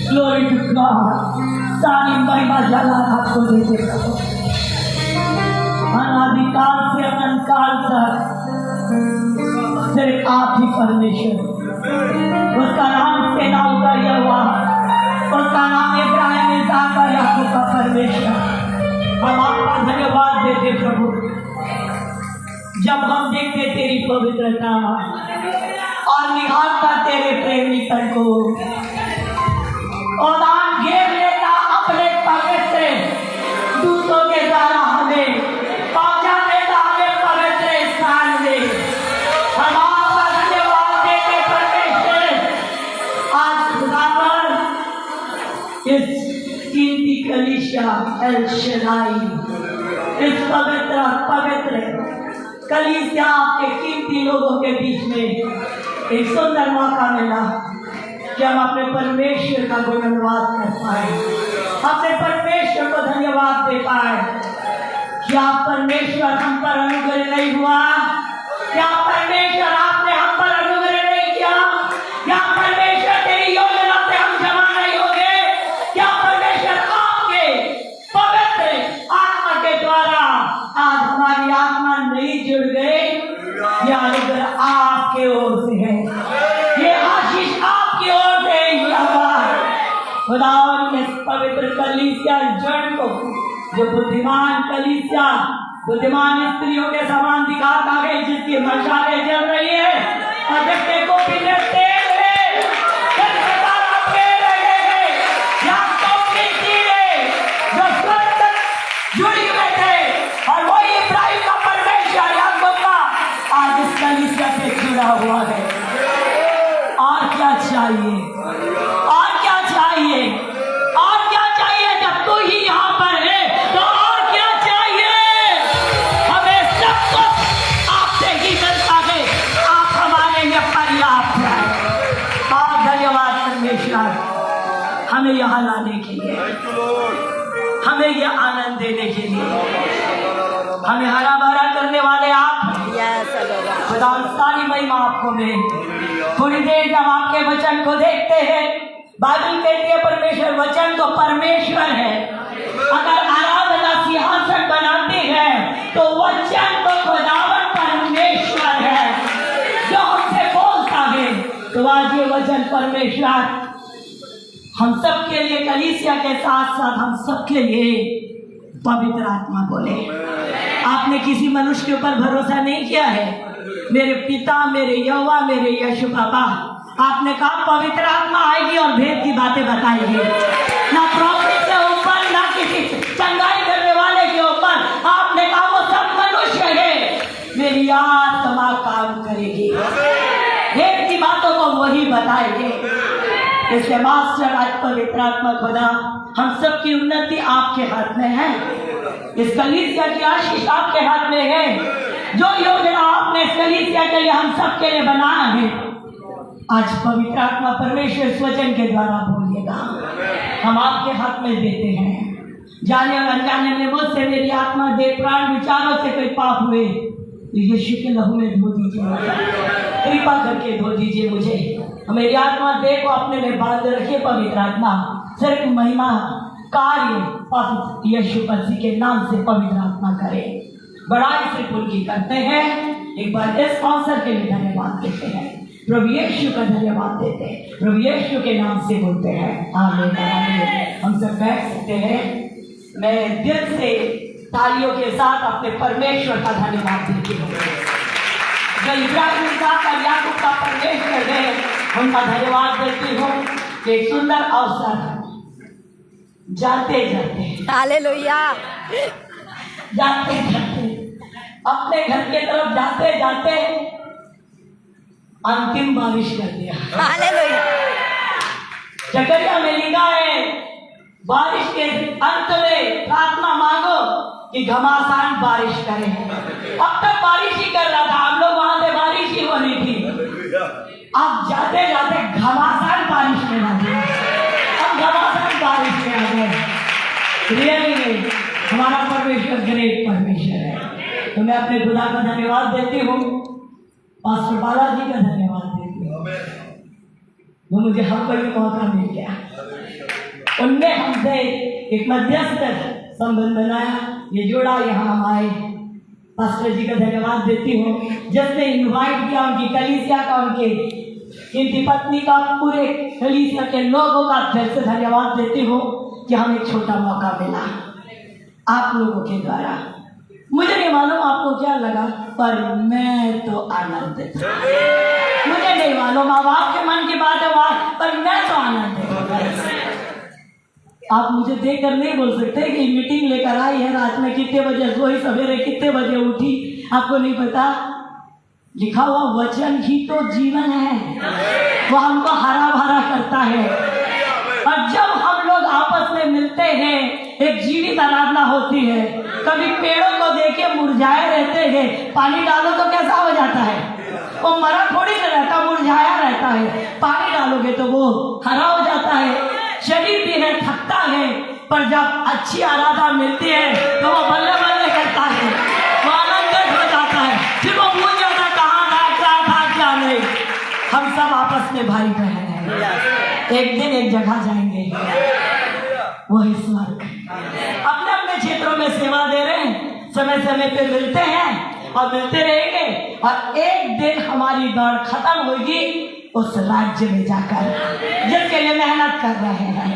Glory to God. सारी महिमा जलाल आपको देते प्रभु। अनादिकाल से अनंतकाल तक सिर्फ आप ही परमेश्वर। उसका नाम सेनाओं का यहोवा, उसका नाम इब्राहिम, इसहाक और याकूब का परमेश्वर। हम आपका धन्यवाद देते प्रभु, जब हम देखते तेरी पवित्रता और निहारता तेरे प्रेमी तन को, और आप घेर लेता अपने पवित्र दूतों के द्वारा हमें पहुंचा देता हमें पवित्र स्थान में। हम आपका धन्यवाद देते परमेश्वर। आज खुदावन इस कीमती कलीसिया एल शदाई, इस पवित्र कलीसिया आपके कीमती लोगों के बीच में एक सुंदर मौका मिला कि हम अपने परमेश्वर का गुणगान कर पाए, अपने परमेश्वर को धन्यवाद दे पाए। क्या परमेश्वर हम पर अनुग्रह नहीं हुआ? क्या परमेश्वर आपने हम पर अनुग्रह नहीं किया? क्या परमेश्वर तेरी योजना से हम जमा नहीं हो गए? क्या परमेश्वर आपके पवित्र आत्मा के द्वारा आज हमारी आत्मा नहीं जुड़ गए? यह अनुग्रह आपके ओर से है, ये आशीष आपकी ओर से खुदा। इस पवित्र कलीसिया जड़ को, जो बुद्धिमान कलीसिया बुद्धिमान स्त्रियों के समान दिखाता है, जिसकी मशालें जल रही है और जगते को पीने तेल है, जो स्वर्ग तक जुड़ी हुए थे, और वही इब्राहिम का परमेश्वर याकूब का आज इस कलीसिया से जुड़ा हुआ है। और क्या चाहिए? और क्या चाहिए? और क्या चाहिए? जब तू ही यहाँ पर है तो और क्या चाहिए? हमें सब कुछ आपसे ही मिलता है, आप हमारे लिए पर्याप्त हैं। और धन्यवाद परमेश्वर, हमें यहाँ लाने के लिए, हमें ये आनंद देने के लिए, हमें हरा भरा करने वाले आप। खुदा सारी महिमा आपको में। थोड़ी देर जब आपके वचन को देखते हैं, बाइबल कहती है परमेश्वर वचन तो परमेश्वर है। अगर आराधना सिंहासन बनाती है तो वचन तो खुदावन परमेश्वर है जो हमसे बोलता है। तो आज ये वचन परमेश्वर हम सब के लिए, कलीसिया के साथ साथ हम सब के लिए पवित्र आत्मा बोले। आपने किसी मनुष्य के ऊपर भरोसा नहीं किया है। मेरे पिता, मेरे यहोवा, मेरे यीशु बाबा, आपने कहा पवित्र आत्मा आएगी और भेद की बातें बताएगी। ना प्रॉफिट के ऊपर, ना किसी चंगाई करने वाले के ऊपर, आपने कहा वो सब मनुष्य है, मेरी आत्मा काम करेगी, भेद की बातों को वही बताएगी। इसके मास्टर आज पवित्र आत्मा खुदा, हम सब की उन्नति आपके हाथ में है, इस कलीसिया की आशीष आपके हाथ में है। जो योजना आपने इस कलीसिया के लिए हम सब के लिए बनाया है, आज पवित्र आत्मा परमेश्वर इस वचन के द्वारा बोलिएगा, हम आपके हाथ में देते हैं। जाने और अनजाने में मुझसे मेरी आत्मा, देह, प्राण, विचारों से कोई पाप हुए तो यीशु के लहू में धो दीजिए, कृपा करके धो दीजिए मुझे। मेरी आत्मा, देह को अपने में बांध रखिए। पवित्र आत्मा सिर्फ महिमा कार्य पवित्र यीशु मसीह के नाम से पवित्र आत्मा करे। बड़ाई से उनकी करते हैं। एक बार इस अवसर के लिए धन्यवाद देते हैं, प्रभु यीशु का धन्यवाद देते हैं, प्रभु यीशु के नाम से बोलते हैं आमीन आमीन। हम सब बैठ सकते हैं। मैं दिल से तालियों के साथ अपने परमेश्वर का धन्यवाद देती हूँ, जो इब्राहिम, इसहाक और याकूब का परमेश्वर है, उनका धन्यवाद देती हूँ। एक सुंदर अवसर, जाते जाते हालेलुया, जाते जाते अपने घर के तरफ जाते जाते अंतिम बारिश कर दिया। हालेलुया। जकरिया में लिखा है, बारिश के अंत में प्रार्थना मांगो कि घमासान बारिश करे। अब तक बारिश ही कर रहा था, हम लोग वहां से बारिश ही हो रही थी। अब जाते जाते घमासान बारिश में आ गए, अब घमासान बारिश में आ गए। रियली हमारा परमेश्वर ग्रेट परमेश्वर है। तो मैं अपने खुदा का धन्यवाद देती हूँ, पास्टर बालाजी का धन्यवाद देती हूँ, वो मुझे हर कोई मौका मिल गया। उनने हमसे एक मध्यस्थ संबंध बनाया। ये जोड़ा यहाँ हम आए, पास्टर जी का धन्यवाद देती हूँ जिसने इनवाइट किया, उनकी कलीसिया का, उनकी पत्नी का, पूरे कलीसिया के लोगों का दिल से धन्यवाद देती हूँ कि हमें एक छोटा मौका मिला आप लोगों के द्वारा। मुझे नहीं मालूम आपको क्या लगा, पर मैं तो आनंदित था। मुझे नहीं मालूम अब आपके मन की बात है वहाँ, पर मैं तो आनंदित हूँ। आप मुझे देखकर नहीं बोल सकते कि मीटिंग लेकर आई है, रात में कितने बजे सोई, सवेरे कितने बजे उठी, आपको नहीं पता। लिखा हुआ वचन ही तो जीवन है, वो हमको हरा भरा करता है। और जब हम लोग आपस में मिलते हैं, एक जीवित आराधना होती है। कभी पेड़ों को देखे मुरझाए रहते हैं, पानी डालो तो कैसा हो जाता है, वो मरा थोड़ी न रहता, मुरझाया रहता है। पानी डालोगे तो वो हरा हो जाता है। शरीर भी है, थकता है, पर जब अच्छी आराधना मिलती है तो वो बल्ले बल्ले करता है, वो आनंदित हो जाता है, फिर वो भूल जाता है कहाँ था, क्या था, क्या नहीं। हम सब आपस में भाई बहन हैं, एक दिन एक जगह जाएंगे, वही स्वर्ग। अपने अपने क्षेत्रों में सेवा दे रहे हैं, समय समय पे मिलते हैं और मिलते रहेंगे, और एक दिन हमारी दौड़ खत्म होगी उस राज्य में जाकर जिसके लिए मेहनत कर रहे हैं।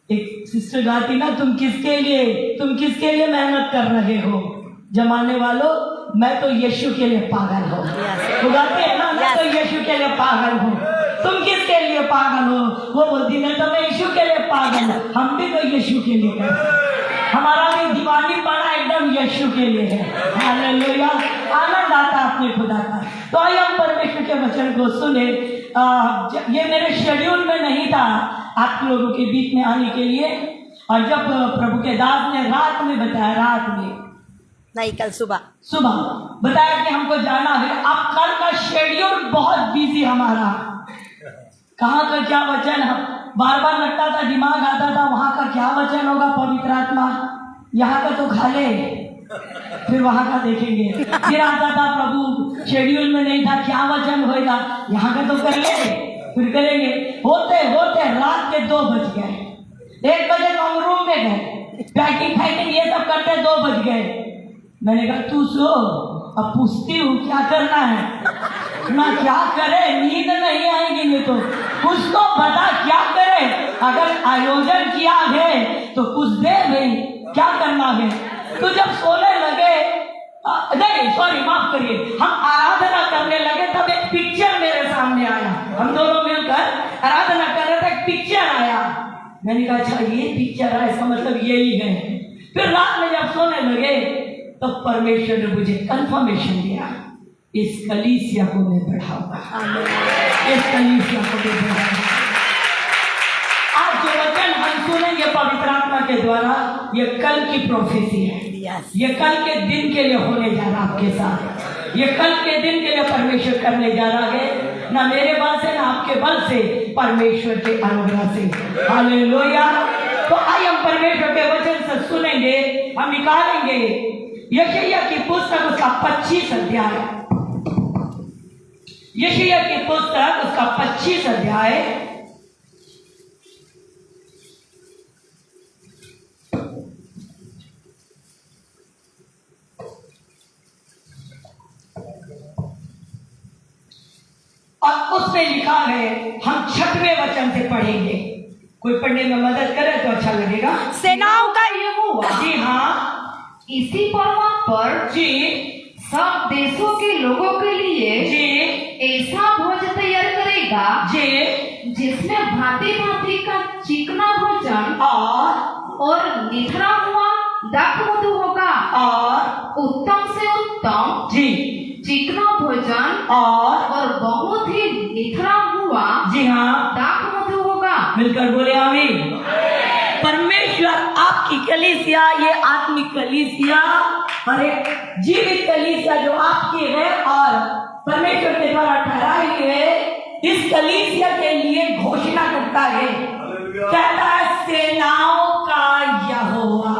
एक सिस्टर गाती ना, तुम किसके लिए मेहनत कर रहे हो जमाने वालों, मैं तो यीशु के लिए पागल हूँ। वो गाते हैं ना, मैं तो यीशु के लिए पागल हूँ। तुम किसके लिए पागल हो? वो बोलती मैं तो यीशु के लिए पागल हूँ। हम भी तो यीशु के लिए करते, हमारा भी दीवानी पड़ा एकदम यीशु के लिए है। हालेलुया, आनंद आता अपने खुदा का। तो आइए हम परमेश्वर के वचन को सुने। ये मेरे शेड्यूल में नहीं था आप लोगों के बीच में आने के लिए, और जब प्रभु के दास ने रात में बताया, रात में नहीं कल सुबह बताया कि हमको जाना है। अब कल का शेड्यूल बहुत बिजी हमारा, कहाँ का क्या वचन, बार बार लगता था, दिमाग आता था वहाँ का क्या वचन होगा, पवित्र आत्मा यहाँ का तो खा ले, फिर वहाँ का देखेंगे। फिर आता था प्रभु शेड्यूल में नहीं था, क्या वचन होएगा, यहाँ का तो कर ले, फिर करेंगे। होते होते रात के 2 बज गए। 1 बजे तो हम रूम में गए, पैकिंग ये सब करते 2 बज गए। मैंने कहा तू सो, अब पूछती हूँ क्या करना है ना, क्या करे, नींद नहीं आएगी नहीं तो कुछ तो बता क्या करे। अगर आयोजन किया है तो कुछ दे भाई, क्या करना है। तो जब सोने लगे, नहीं सॉरी माफ करिए, हम आराधना करने लगे तब एक पिक्चर मेरे सामने आया। हम दोनों मिलकर आराधना कर रहे थे, एक पिक्चर आया। मैंने कहा अच्छा ये पिक्चर आया, इसका मतलब यही है। फिर रात में जब सोने लगे तो परमेश्वर ने मुझे कंफर्मेशन दिया, इस कलीसिया को मैं बढ़ाऊंगा, इस कलीसिया को मैं बढ़ाऊंगा। आज जो वचन हम सुनेंगे पवित्र आत्मा के द्वारा, ये कल की प्रोफेसी है। ये कल के दिन के लिए होने जा रहा आपके साथ, ये कल के दिन के लिए परमेश्वर करने जा रहा है, ना मेरे बल से ना आपके बल से, परमेश्वर के अनुग्रह से। हालेलुया। तो आइए हम परमेश्वर के वचन से सुनेंगे, हम निकालेंगे यशायाह की पुस्तक उसका 25 अध्याय, यशायाह की पुस्तक उसका 25 अध्याय और उसमें लिखा है, हम 6वें वचन से पढ़ेंगे। कोई पढ़ने में मदद करे तो अच्छा लगेगा। सेनाओं का यहोवा जी हाँ, इसी पर्वत पर जी सब देशों के लोगों के लिए जी ऐसा भोज तैयार करेगा जी जिसमें भांति भांति का चिकना भोजन और निथरा हुआ दाख मधु होगा, और उत्तम से उत्तम जी चिकना भोजन और बहुत ही निथरा हुआ जी हाँ दाख मधु होगा। मिलकर बोले आमीन। परमेश्वर आपकी कलीसिया, ये आत्मिक कलीसिया और एक जीवित कलीसिया जो आपकी है और परमेश्वर के द्वारा ठहराई है, इस कलीसिया के लिए घोषणा करता है, कहता है सेनाओं का यहोवा।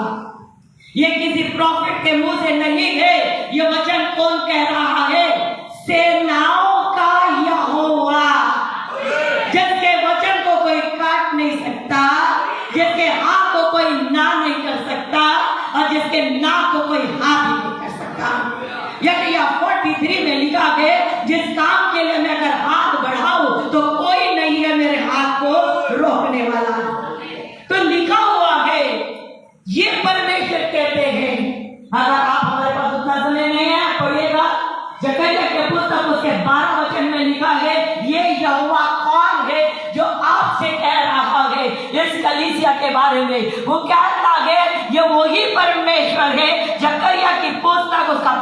ये किसी प्रॉफिट के मुंह से नहीं है, ये वचन कौन कह रहा है? सेनाओं का यहोवा, जिसके वचन को कोई काट नहीं सकता, जिसके हाँ को कोई ना नहीं कर सकता और जिसके ना को कोई हाँ भी नहीं कर सकता। यशायाह 43 में लिखा है, जिस काम के लिए मैं अगर हाथ बढ़ाऊं तो कोई नहीं है मेरे हाथ को रोकने वाला। तो लिखा हुआ है, ये परमेश्वर कहते हैं। अगर आप हमारे पास उतना समय नहीं है, पढ़िएगा जकरिया के पुस्तक उसके 12 वचन में लिखा है, ये यहोवा कौन है जो आपसे कह रहा है इस कलीसिया के बारे में। वो कहता है ये वही परमेश्वर है। जकरिया की पुस्तक उसका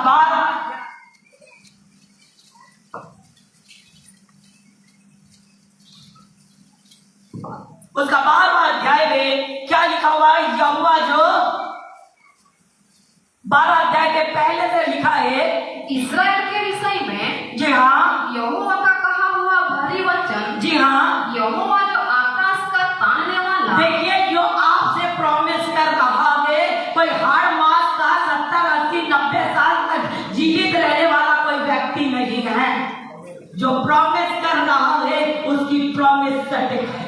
12वां अध्याय में क्या लिखा हुआ है? यहोवा जो 12 अध्याय के पहले से लिखा है, इस्राएल के विषय में जी हाँ, यहोवा का कहा हुआ भारी वचन, जी हाँ, यहोवा जो आकाश का तानने वाला। देखिए जो आपसे प्रॉमिस कर रहा है, कोई हर मास का 70, 80, 90 साल तक जीवित रहने वाला कोई व्यक्ति नहीं है। जो प्रॉमिस कर रहा है उसकी प्रॉमिस सत्य है,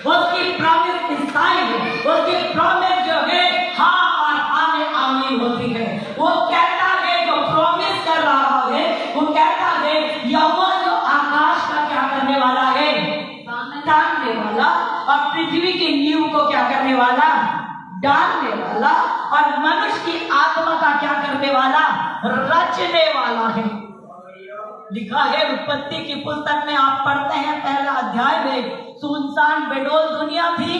उसकी प्रॉमिस स्थायी है, उसकी प्रॉमिस जो है हाँ और हाँ में आमीन होती है। वो कहता है, जो प्रॉमिस कर रहा है वो कहता है, यहोवा जो आकाश का क्या करने वाला है? तानने वाला, और पृथ्वी की नींव को क्या करने वाला? डालने वाला, और मनुष्य की आत्मा का क्या करने वाला? रचने वाला है। लिखा है उत्पत्ति की पुस्तक में, आप पढ़ते हैं पहला अध्याय में, सुनसान बेडोल दुनिया थी,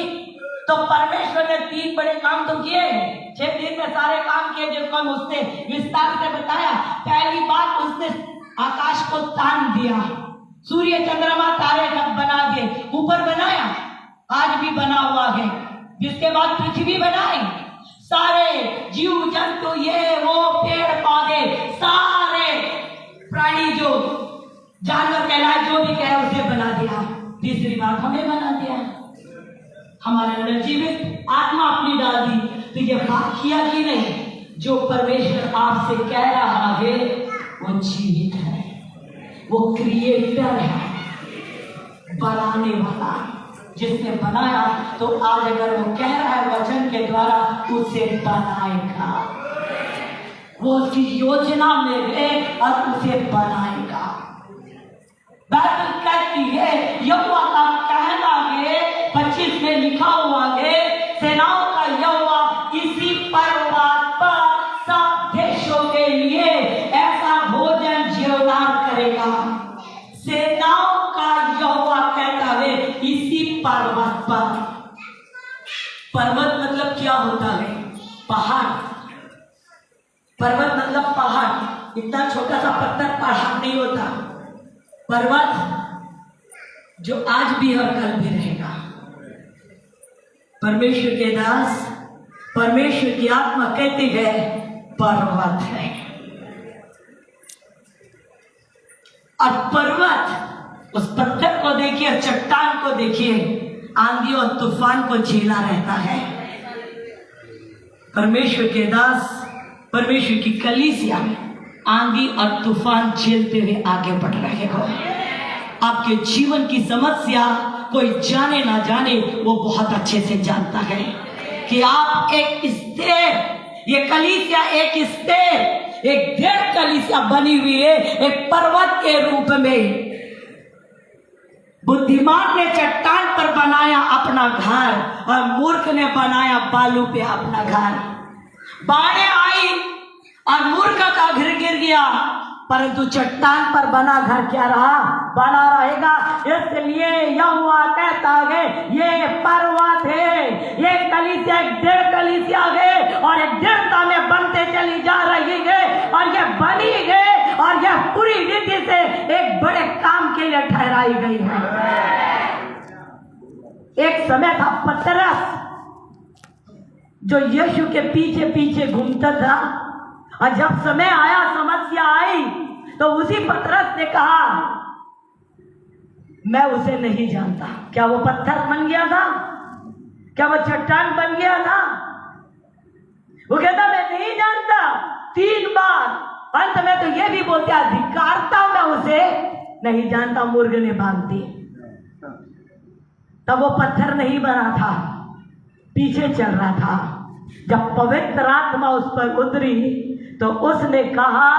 तो परमेश्वर ने 3 बड़े काम तो किए, 6 दिन में सारे काम किए जिनको हम उसने विस्तार से बताया। पहली बात, उसने आकाश को तान दिया, सूर्य चंद्रमा तारे बना दिए, ऊपर बनाया, आज भी बना हुआ है। जिसके बाद पृथ्वी बनाई, सारे जीव जंतु ये वो पेड़ पौधे सारे प्राणी जो जानवर कहलाए जो भी कहे उसे बना दिया। तीसरी बात हमें बना दिया, हमारे अंदर जीवित आत्मा अपनी डाल दी। तो ये बात किया कि नहीं, जो परमेश्वर आपसे कह रहा है वो जीवित है, वो क्रिएटर है, बनाने वाला। जिसने बनाया तो आज अगर वो कह रहा है वचन के द्वारा उसे बनाएगा, वो उसकी योजना में है और उसे बनाएगा। बाइबल कहती है, यहोवा का कहना है, 25 में लिखा हुआ है, सेनाओं का यहोवा इसी पर्वत पर सब देशों के लिए ऐसा भोजन जीवदान करेगा। सेनाओं का यहोवा कहता है इसी पर्वत पर। पर्वत मतलब क्या होता है? पहाड़। पर्वत मतलब पहाड़। इतना छोटा सा पत्थर पहाड़ नहीं होता। पर्वत जो आज भी और कल भी रहेगा। परमेश्वर के दास, परमेश्वर की आत्मा कहती है पर्वत है, और पर्वत उस पत्थर को देखिए, चट्टान को देखिए, आंधी और तूफान को झेला रहता है। परमेश्वर के दास, परमेश्वर की कलीसिया आंधी और तूफान झेलते हुए आगे बढ़ रहे हो। आपके जीवन की समस्या कोई जाने ना जाने, वो बहुत अच्छे से जानता है कि आप एक स्टेप, ये कलीसिया एक स्टेप, एक 1.5 कलीसिया बनी हुई है एक पर्वत के रूप में। बुद्धिमान ने चट्टान पर बनाया अपना घर और मूर्ख ने बनाया बालू पे अपना घर। बाढ़ें आई और मूर्ख का घर गिर गया, परंतु चट्टान पर बना घर क्या रहा? बना रहेगा। इसलिए यहोवा कहता है ये पर्वत है, ये कलीसिया 1.5 कलीसिया है और 1.5 में बनते चली जा रही है, और ये बनी है और यह पूरी रीति से एक बड़े काम के लिए ठहराई गई है। एक समय था पतरस जो यीशु के पीछे पीछे घूमता था, और जब समय आया, समस्या आई, तो उसी पतरस ने कहा मैं उसे नहीं जानता। क्या वो पत्थर बन गया था? क्या वो चट्टान बन गया था? वो कहता मैं नहीं जानता 3 बार। अंत में तो ये भी बोलते अधिकारता मैं उसे नहीं जानता। मुर्ग ने बांध दी। तब वो पत्थर नहीं बना था, पीछे चल रहा था। जब पवित्र आत्मा उस पर उतरी तो उसने कहा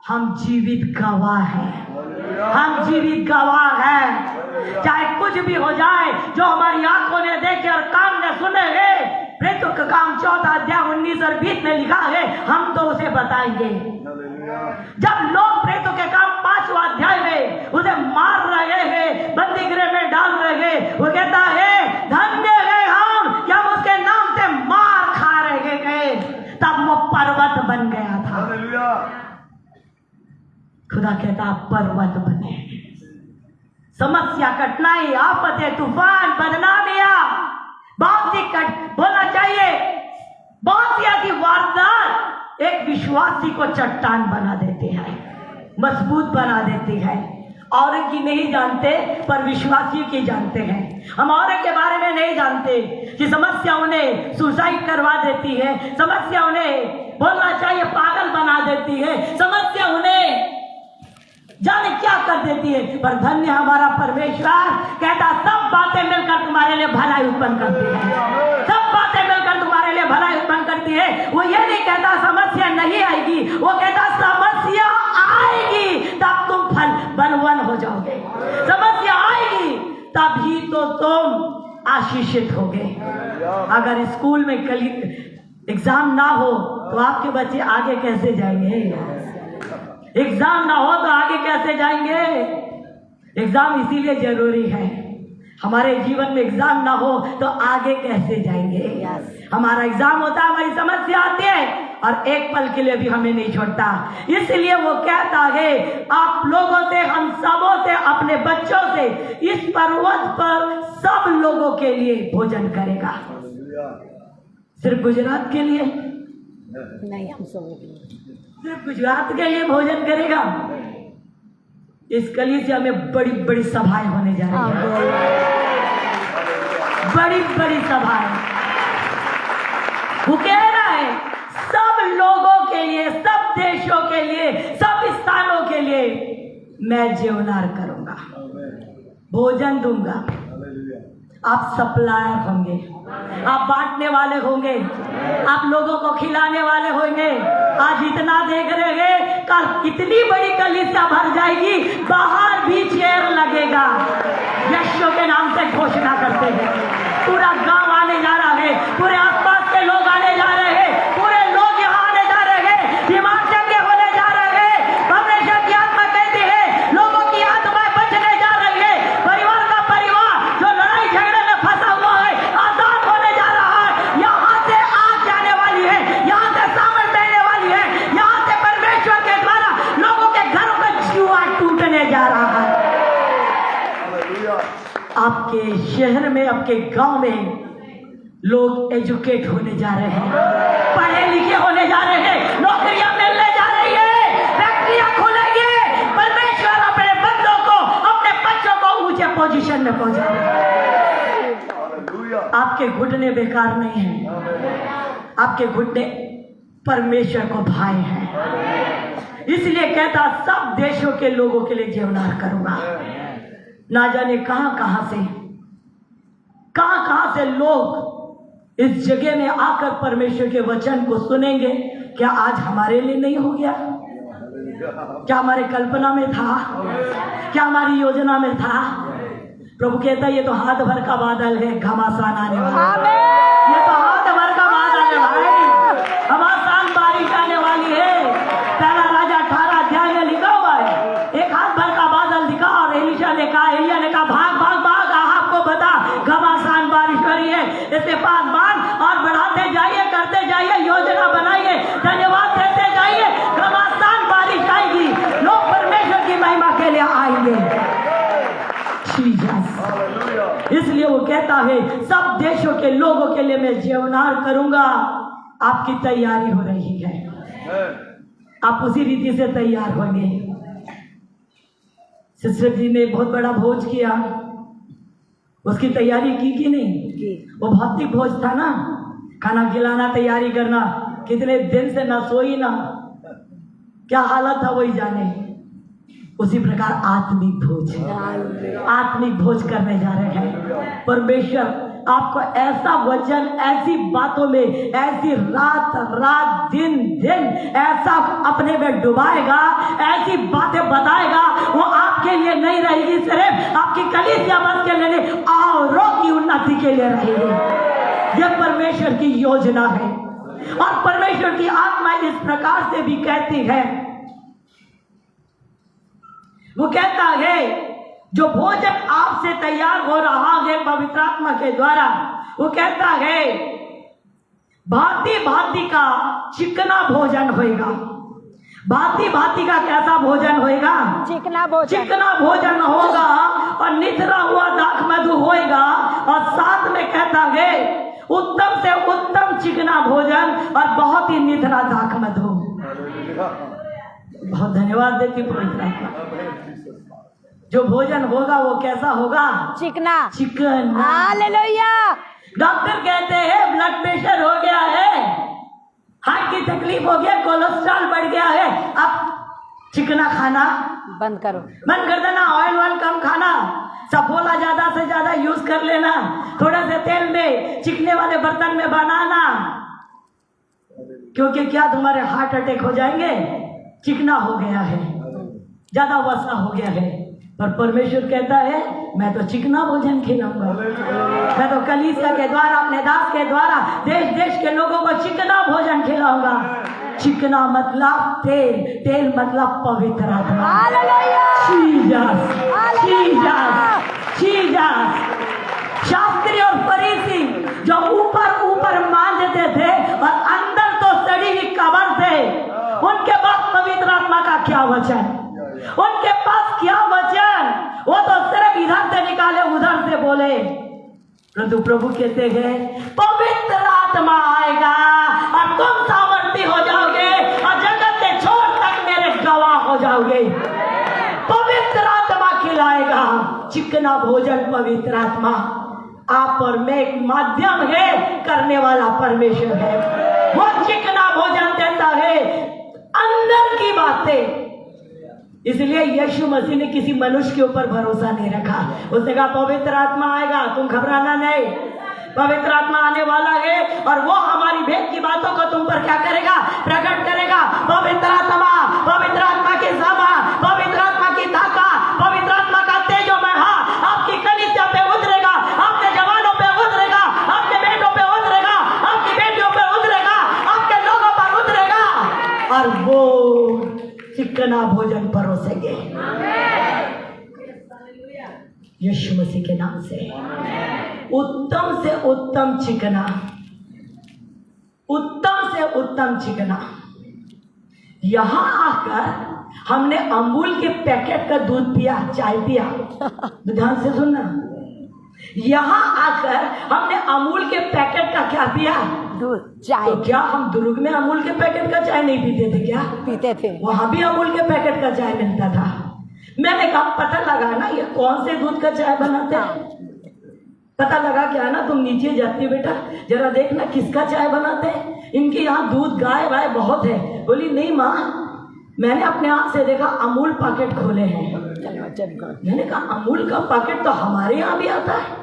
हम जीवित गवाह हैं, हम जीवित गवाह हैं। चाहे कुछ भी हो जाए, जो हमारी आंखों ने देखे और कान ने सुने हैं, प्रेतों का काम 14 अध्याय 19 और 20 में लिखा है, हम तो उसे बताएंगे। जब लोग प्रेतों के काम 5वां अध्याय में उसे मार रहे हैं, बंदी गृह में डाल रहे हैं, वो कहता है धन्य है हम कि हम उसके नाम से मार खा रहे हैं। तब वो पर्वत बन गया था। खुदा कहता पर्वत बने। समस्या, कठिनाई, आफतें, तूफान, बदनामियां, बहुत सी बोलना चाहिए, बहुत सी ऐसी वारदात एक विश्वासी को चट्टान बना देते हैं, मजबूत बना देती है। और की नहीं जानते पर विश्वासियों की जानते हैं। हम और के बारे में नहीं जानते कि समस्या उन्हें सुसाइड करवा देती है, समस्या उन्हें बोलना चाहिए पागल बना देती है, समस्या उन्हें जाने क्या कर देती है। पर धन्य हमारा परमेश्वर कहता सब बातें मिलकर तुम्हारे लिए भलाई उत्पन्न करती है, सब बातें मिलकर तुम्हारे लिए भलाई उत्पन्न करती है। वो ये नहीं कहता समस्या नहीं आएगी, वो कहता समस्या आएगी तब तुम बलवान हो जाओगे, समस्या आएगी तभी तो तुम आशीषित होगे। अगर स्कूल में कल एग्जाम ना हो तो आपके बच्चे आगे कैसे जाएंगे? एग्जाम ना हो तो आगे कैसे जाएंगे? एग्जाम इसीलिए जरूरी है। हमारे जीवन में एग्जाम ना हो तो आगे कैसे जाएंगे? हमारा एग्जाम होता है, हमारी समस्या आती है और एक पल के लिए भी हमें नहीं छोड़ता। इसलिए वो कहता है आप लोगों से, हम सबों से, अपने बच्चों से इस पर्वत पर सब लोगों के लिए भोजन करेगा। सिर्फ गुजरात के लिए नहीं, हम सब सिर्फ गुजरात के लिए भोजन करेगा। इस कलीसिया में बड़ी बड़ी सभाएं होने जा रही हैं, बड़ी बड़ी सभाएं। वो कह रहा है सब लोगों के लिए, सब देशों के लिए, सब स्थानों के लिए मैं जीवनार करूंगा, भोजन दूंगा। आप सप्लायर होंगे, आप बांटने वाले होंगे, आप लोगों को खिलाने वाले होंगे। आज इतना देख रहे हैं, कल इतनी बड़ी कलीसिया भर जाएगी, बाहर भी चेयर लगेगा। यीशु के नाम से घोषणा करते हैं, पूरा गांव आने जा रहा है, पूरे आसपास के लोग आने जा रहे हैं, पूरे लोग यहाँ आने जा रहे हैं, बीमार चंगे होने जा रहे हैं। परमेश्वर की आत्मा कहती है लोगों की आत्मा बचने जा रही है। परिवार का परिवार जो लड़ाई झगड़े में फंसा हुआ है आजाद होने जा रहा है। यहाँ से आग जाने वाली है, यहाँ से सामन बहने वाली है, यहाँ से परमेश्वर के द्वारा लोगों के घरों का जुआ टूटने जा रहा है। आपके शहर में, आपके गांव में लोग एजुकेट होने जा रहे हैं, पढ़े लिखे होने जा रहे हैं, नौकरियां मिलने जा रही है, फैक्ट्रियां खुलेंगी। परमेश्वर अपने बंदों को, अपने बच्चों को ऊंचे पोजीशन में पहुंचाएगा। आपके घुटने बेकार नहीं है, आपके घुटने परमेश्वर को भाई हैं। इसलिए कहता सब देशों के लोगों के लिए जीवनार करूंगा। ना जाने कहां से लोग इस जगह में आकर परमेश्वर के वचन को सुनेंगे। क्या आज हमारे लिए नहीं हो गया? क्या हमारे कल्पना में था? क्या हमारी योजना में था? प्रभु कहता ये तो हाथ भर का बादल है, घमासान आने वाला। ये तो हाथ भर का बादल है भाई, घमासान बारिश आने वाली है। पहला राजा 18 अध्याय में लिखा हुआ है, एक हाथ भर का बादल दिखा और एलिया ने कहा भाग भाग भाग, आपको बता घमासान बारिश हो रही है। इसके पास बांध और बढ़ाते जाइए, करते जाइए, योजना बनाइए, धन्यवाद देते जाइए। घमासान बारिश आएगी, लोग परमेश्वर की महिमा के लिए आएंगे। इसलिए वो कहता है सब देशों के लोगों के लिए मैं जीवनार करूंगा। आपकी तैयारी हो रही है, आप उसी रीति से तैयार होंगे। सिस्टर जी ने बहुत बड़ा भोज किया, उसकी तैयारी की कि नहीं? वो भौतिक भोज था ना, खाना खिलाना, तैयारी करना, कितने दिन से ना सोई ना, क्या हालत था वही जाने। उसी प्रकार आत्मिक भोज करने जा रहे हैं। परमेश्वर आपको ऐसा वचन, ऐसी बातों में, ऐसी रात रात दिन दिन ऐसा अपने में डुबाएगा, ऐसी बातें बताएगा, वो आपके लिए नहीं रहेगी, सिर्फ आपकी कलीसिया बस के लिए, औरों की उन्नति के लिए रहेगी। यह परमेश्वर की योजना है। और परमेश्वर की आत्मा इस प्रकार से भी कहती है, वो कहता है जो भोजन आपसे तैयार हो रहा है पवित्र आत्मा के द्वारा, वो कहता है भांति भांति का चिकना भोजन होगा। भांति भांति का कैसा भोजन होगा? चिकना भोजन होगा, और निथरा हुआ दाख मधु होगा। और साथ में कहता है उत्तम से उत्तम चिकना भोजन और बहुत ही निथरा दाख मधु। बहुत धन्यवाद देती पवित्र आत्मा। जो भोजन होगा वो कैसा होगा? चिकना। हालेलुया। डॉक्टर कहते हैं ब्लड प्रेशर हो गया है, हार्ट की तकलीफ हो गया, कोलेस्ट्रॉल बढ़ गया है, अब चिकना खाना बंद करो, बंद कर देना, ऑयल कम खाना, सफोला ज्यादा से ज्यादा यूज कर लेना, थोड़ा से तेल में चिकने वाले बर्तन में बनाना, क्योंकि क्या तुम्हारे हार्ट अटैक हो जाएंगे? चिकना हो गया है, ज्यादा वसा हो गया है। पर परमेश्वर कहता है मैं तो चिकना भोजन खिलाऊंगा। मैं तो कलीसिया के द्वारा, अपने दास के द्वारा देश देश के लोगों को चिकना भोजन खिलाऊंगा। चिकना मतलब तेल, तेल मतलब पवित्र आत्मा। शास्त्री और फरीसी जो ऊपर मांझते थे और अंदर तो सड़ी हुई कब्र थे, उनके पास पवित्र आत्मा का क्या वचन? उनके पास क्या वचन? वो तो सिर्फ इधर से निकाले उधर से बोले। परंतु प्रभु कहते हैं पवित्र आत्मा आएगा और तुम सामर्थी हो जाओगे और जगत के छोर तक मेरे गवाह हो जाओगे। पवित्र आत्मा खिलाएगा। चिकना भोजन पवित्र आत्मा। आप और मैं एक माध्यम है, करने वाला परमेश्वर है। वो चिकना भोजन देता है, अंदर की बातें। इसलिए यीशु मसीह ने किसी मनुष्य के ऊपर भरोसा नहीं रखा। उसने कहा पवित्र आत्मा आएगा, तुम घबराना नहीं, पवित्र आत्मा आने वाला है और वो हमारी भेद की बातों को तुम पर क्या करेगा? प्रकट करेगा। पवित्र आत्मा की सभा, पवित्र आत्मा की ताकत, पवित्र आत्मा का तेजोमय हाथ आपकी कलीसिया पे उतरेगा, आपके जवानों पे उतरेगा, आपके बेटों पे उतरेगा, आपकी बेटियों पे उतरेगा, आपके लोगों पर उतरेगा और वो चिकना भोजन परोसेंगे यीशु मसीह के नाम से। उत्तम से उत्तम चिकना, उत्तम से उत्तम चिकना। यहां आकर हमने अमूल के पैकेट का दूध पिया, चाय पिया, ध्यान से सुनना। यहां आकर हमने अमूल के पैकेट का क्या पिया? दूध, चाय। तो क्या हम दुर्ग में अमूल के पैकेट का चाय नहीं पीते थे? क्या पीते थे? वहां भी अमूल के पैकेट का चाय मिलता था। मैंने कहा पता लगा ना ये कौन से दूध का चाय बनाते हैं? पता लगा क्या ना, तुम नीचे जाती बेटा, जरा देखना किसका चाय बनाते हैं। इनके यहाँ दूध गाय वाय बहुत है। बोली नहीं माँ, मैंने अपने आँख से देखा, अमूल पैकेट खोले हैं। मैंने कहा अमूल का पैकेट तो हमारे यहाँ भी आता है,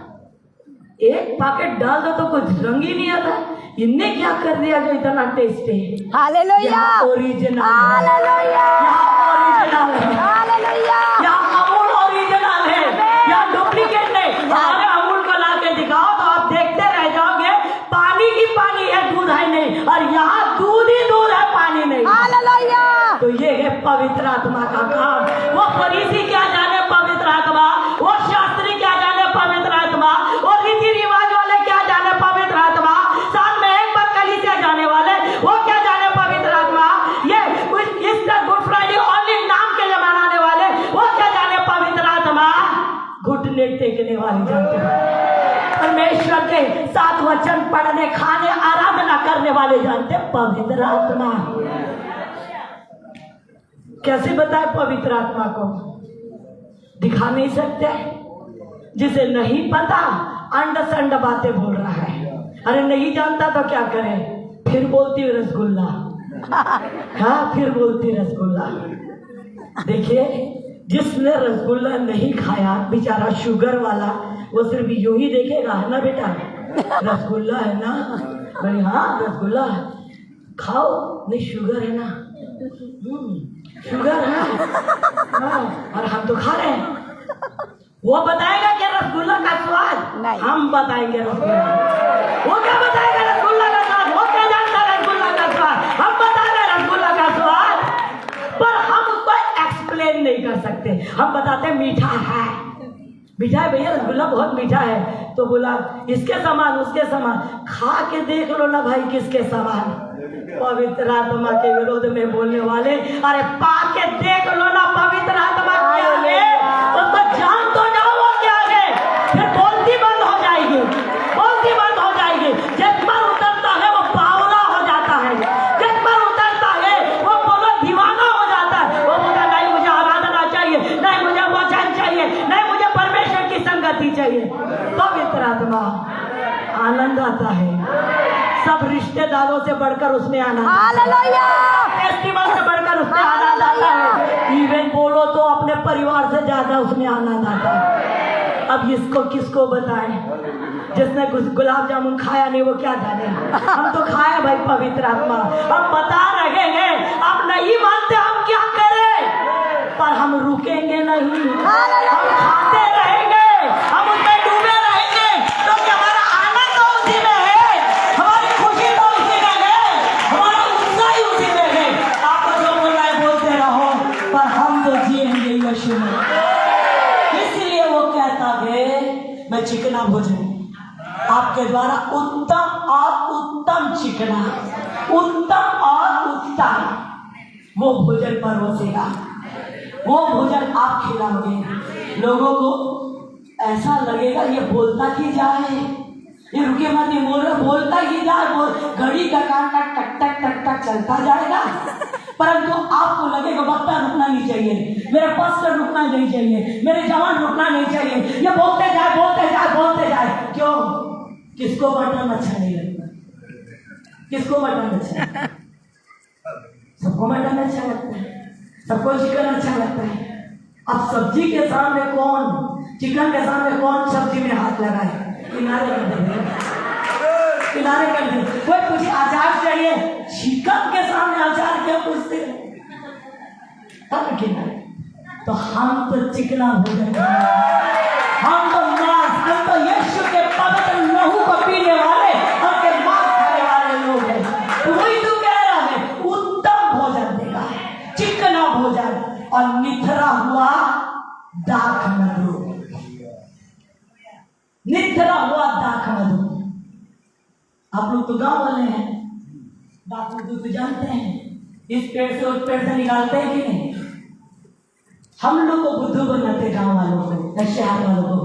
एक पैकेट डाल दो तो कुछ रंग ही नहीं आता। इनने क्या कर दिया जो इतना टेस्टी है? हालेलुया, ओरिजिनल, हालेलुया, ओरिजिनल है, हालेलुया। यहाँ अमूल ओरिजिनल है, यहाँ डुप्लीकेट नहीं। हमारे अमूल को ला के दिखाओ तो आप देखते रह जाओगे, पानी की पानी है, दूध है नहीं। और यहाँ दूध ही दूध है, पानी नहीं। हालेलुया। तो ये है पवित्र आत्मा का काम। वो फरीसी क्या जाने पवित्र आत्मा, वो शास्त्री क्या जाने पवित्र आत्मा, वो रीति रिवाज वाले क्या जाने पवित्र आत्मा, साथ में एक बार कलीसिया जाने वाले वो क्या जाने पवित्र आत्मा, ये ईस्टर गुड फ्राइडे ओनली नाम के लिए मनाने वाले वो क्या जाने पवित्र आत्मा। घुटने टेकने वाले जानते हैं, परमेश्वर के साथ वचन पढ़ने, खाने, आराधना करने वाले जानते पवित्र आत्मा। कैसे बताए पवित्र आत्मा को? दिखा नहीं सकते। जिसे नहीं पता अंड संड बातें बोल रहा है। अरे नहीं जानता तो क्या करे? फिर बोलती रसगुल्ला। हाँ, फिर बोलती रसगुल्ला। देखिए जिसने रसगुल्ला नहीं खाया बेचारा शुगर वाला, वो सिर्फ यूं ही देखेगा, है ना बेटा, रसगुल्ला है ना, बोले हाँ रसगुल्ला खाओ, नहीं शुगर है ना, शुगर है हाँ, और हम तो खा रहे हैं। वो बताएगा क्या रसगुल्ला का स्वाद? नहीं। हम बताएंगे रसगुल्ला। वो क्या बताएगा रसगुल्ला का स्वाद? वो क्या जानता है रसगुल्ला का स्वाद? हम बता रहे रसगुल्ला का स्वाद, पर हम उसको एक्सप्लेन नहीं कर सकते। हम बताते हैं मीठा है, मीठा है भैया, रसगुल्ला बहुत मीठा है। तो बोला इसके समान उसके समान, खा के देख लो ना भाई किसके समान। पवित्र आत्मा के विरोध में बोलने वाले, अरे पा के देख लो ना पवित्र आत्मा के आगे, उसको जान तो जाओ वो क्या है, फिर बोलती बंद हो जाएगी, बोलती बंद हो जाएगी। जिस पर उतरता है वो बावला हो जाता है, जिस पर उतरता है वो बोलो दीवाना हो जाता है। वो बोला नहीं मुझे आराधना चाहिए, नहीं मुझे वचन चाहिए, नहीं मुझे परमेश्वर की संगति चाहिए। पवित्र आत्मा आनंद आता है, सब रिश्तेदारों से बढ़कर उसमें आनंद, हालेलुया, फेस्टिवल से बढ़कर उसमें आनंद आता है। इवन बोलो तो अपने परिवार से ज्यादा उसमें आनंद आता है। अब इसको किसको बताएं? जिसने गुलाब जामुन खाया नहीं वो क्या जाने, हम तो खाए भाई पवित्र आत्मा। हम बता रहे हैं, आप नहीं मानते हम क्या करें, पर हम रुकेंगे नहीं, हम खाते रहेंगे, हम उसमें डूबे रहेंगे, क्योंकि हमारा आनंद तो उसी में है, हमारी खुशी तो उसी में है, हमारा उत्साह ही उसी में है। आपको जो बोल रहा है बोलते रहो, पर हम तो जिएंगे यीशु में। इसलिए वो कहता है मैं चिकना भोजन आपके द्वारा उत्तम और उत्तम चिकना, उत्तम और उत्तम वो भोजन परोसेगा, वो भोजन आप खिलाओगे। लोगों को ऐसा लगेगा ये बोलता ही जाए, ये रुके मत, ये बोलता ही जाए, घड़ी का कांटा टक टक टक टक चलता जाएगा, परंतु आपको लगेगा वक्ता रुकना नहीं चाहिए, मेरे पास्टर रुकना नहीं चाहिए, मेरे जवान रुकना नहीं चाहिए, ये बोलते जाए बोलते जाए बोलते जाए। क्यों? किसको मटन अच्छा नहीं लगता? किसको मटन अच्छा? सबको मटन अच्छा लगता है, सबको चिकन अच्छा लगता है। अब सब्जी के सामने कौन, चिकन के सामने कौन सब्जी में हाथ लगाए? किनारे कर देंगे, किनारे कर देंगे। कोई पूछे अचार चाहिए, चिकन के सामने अचार क्यों पूछते? किनारे। तो हम तो चिकना भोजन, हम तो मांस, हम तो यीशु के पवित्र लहू को पीने वाले, हम के मांस खाने वाले लोग हैं। तो वही तो कह रहा है उत्तम भोजन देगा, चिकना भोजन और निथरा हुआ दाख मधु, निथरा हुआ दाख मधु। आप लोग तो गांव वाले हैं, दाख मधु तो जानते हैं, इस पेड़ से उस पेड़ से निकालते हैं कि नहीं? हम लोग को बुद्धू बनाते गांव वालों को, शहर वालों को।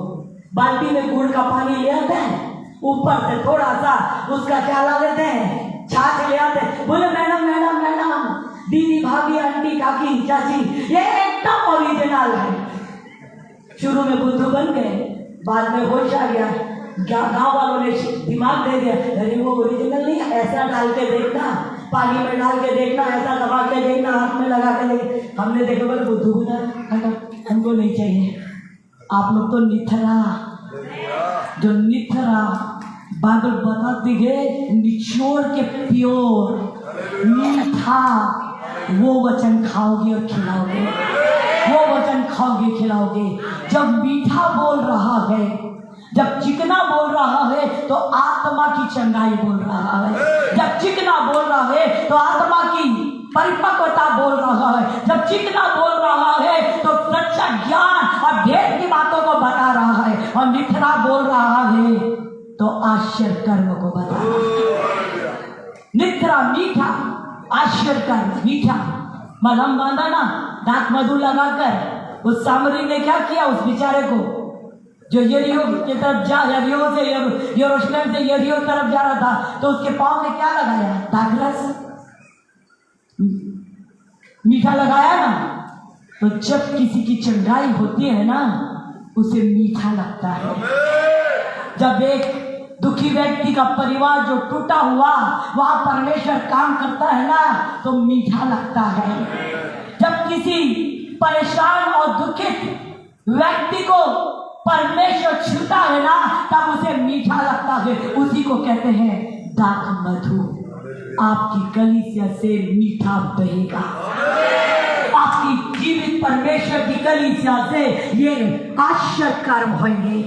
बाल्टी में गुड़ का पानी ले आते हैं, ऊपर से थोड़ा सा उसका क्या ला लेते हैं, छाछ ले आते हैं, बोले मैडम मैडम मैडम, दीदी भाभी आंटी काकी चाची, ये एकदम ओरिजिनल है। शुरू में बुद्धू बन गए, बाद में होश आ गया, गांव वालों ने दिमाग दे दिया, अरे वो ओरिजिनल नहीं, ऐसा डाल के देखना, पानी में डाल के देखना, ऐसा दबा के देखना, हाथ में लगा के देखना। हमने देखा बोले बुद्धू बना, हमको नहीं चाहिए। आप लोग तो निथरा, जो निथरा बाइबल बताती है निचोड़ के प्योर मीठा, वो वचन खाओगे और खिलाओगे, वो वचन खाओगे खिलाओगे। जब मीठा बोल रहा है, जब चिकना बोल रहा है तो आत्मा की चंगाई बोल रहा है, जब चिकना बोल रहा है तो आत्मा की परिपक्वता बोल रहा है, जब चिकना बोल रहा है तो सच्चा ज्ञान और भेद की बातों को बता रहा है, और निथरा बोल रहा है तो आश्चर्य कर्म को बता रहा है। निथरा मीठा, आश्चर्य कर्म मीठा। मलहम बांधा ना, दांत मधु लगाकर, उस सामरी ने क्या किया, उस बेचारे को जो यरीहो की तरफ जा, यरीहो से यरूशलेम से यरीहो तरफ जा रहा था, तो उसके पांव में क्या लगाया, दाखरस मीठा लगाया ना। तो जब किसी की चंगाई होती है ना, उसे मीठा लगता है। जब एक दुखी व्यक्ति का परिवार जो टूटा हुआ वहां परमेश्वर काम करता है ना, तो मीठा लगता है। जब किसी परेशान और दुखित व्यक्ति को परमेश्वर छूता है ना, तब उसे मीठा लगता है। उसी को कहते हैं दाख मधु। आपकी कलीसिया से मीठा बहेगा, आपकी जीवित परमेश्वर की कलीसिया से ये आश्चर्य कर्म होंगे।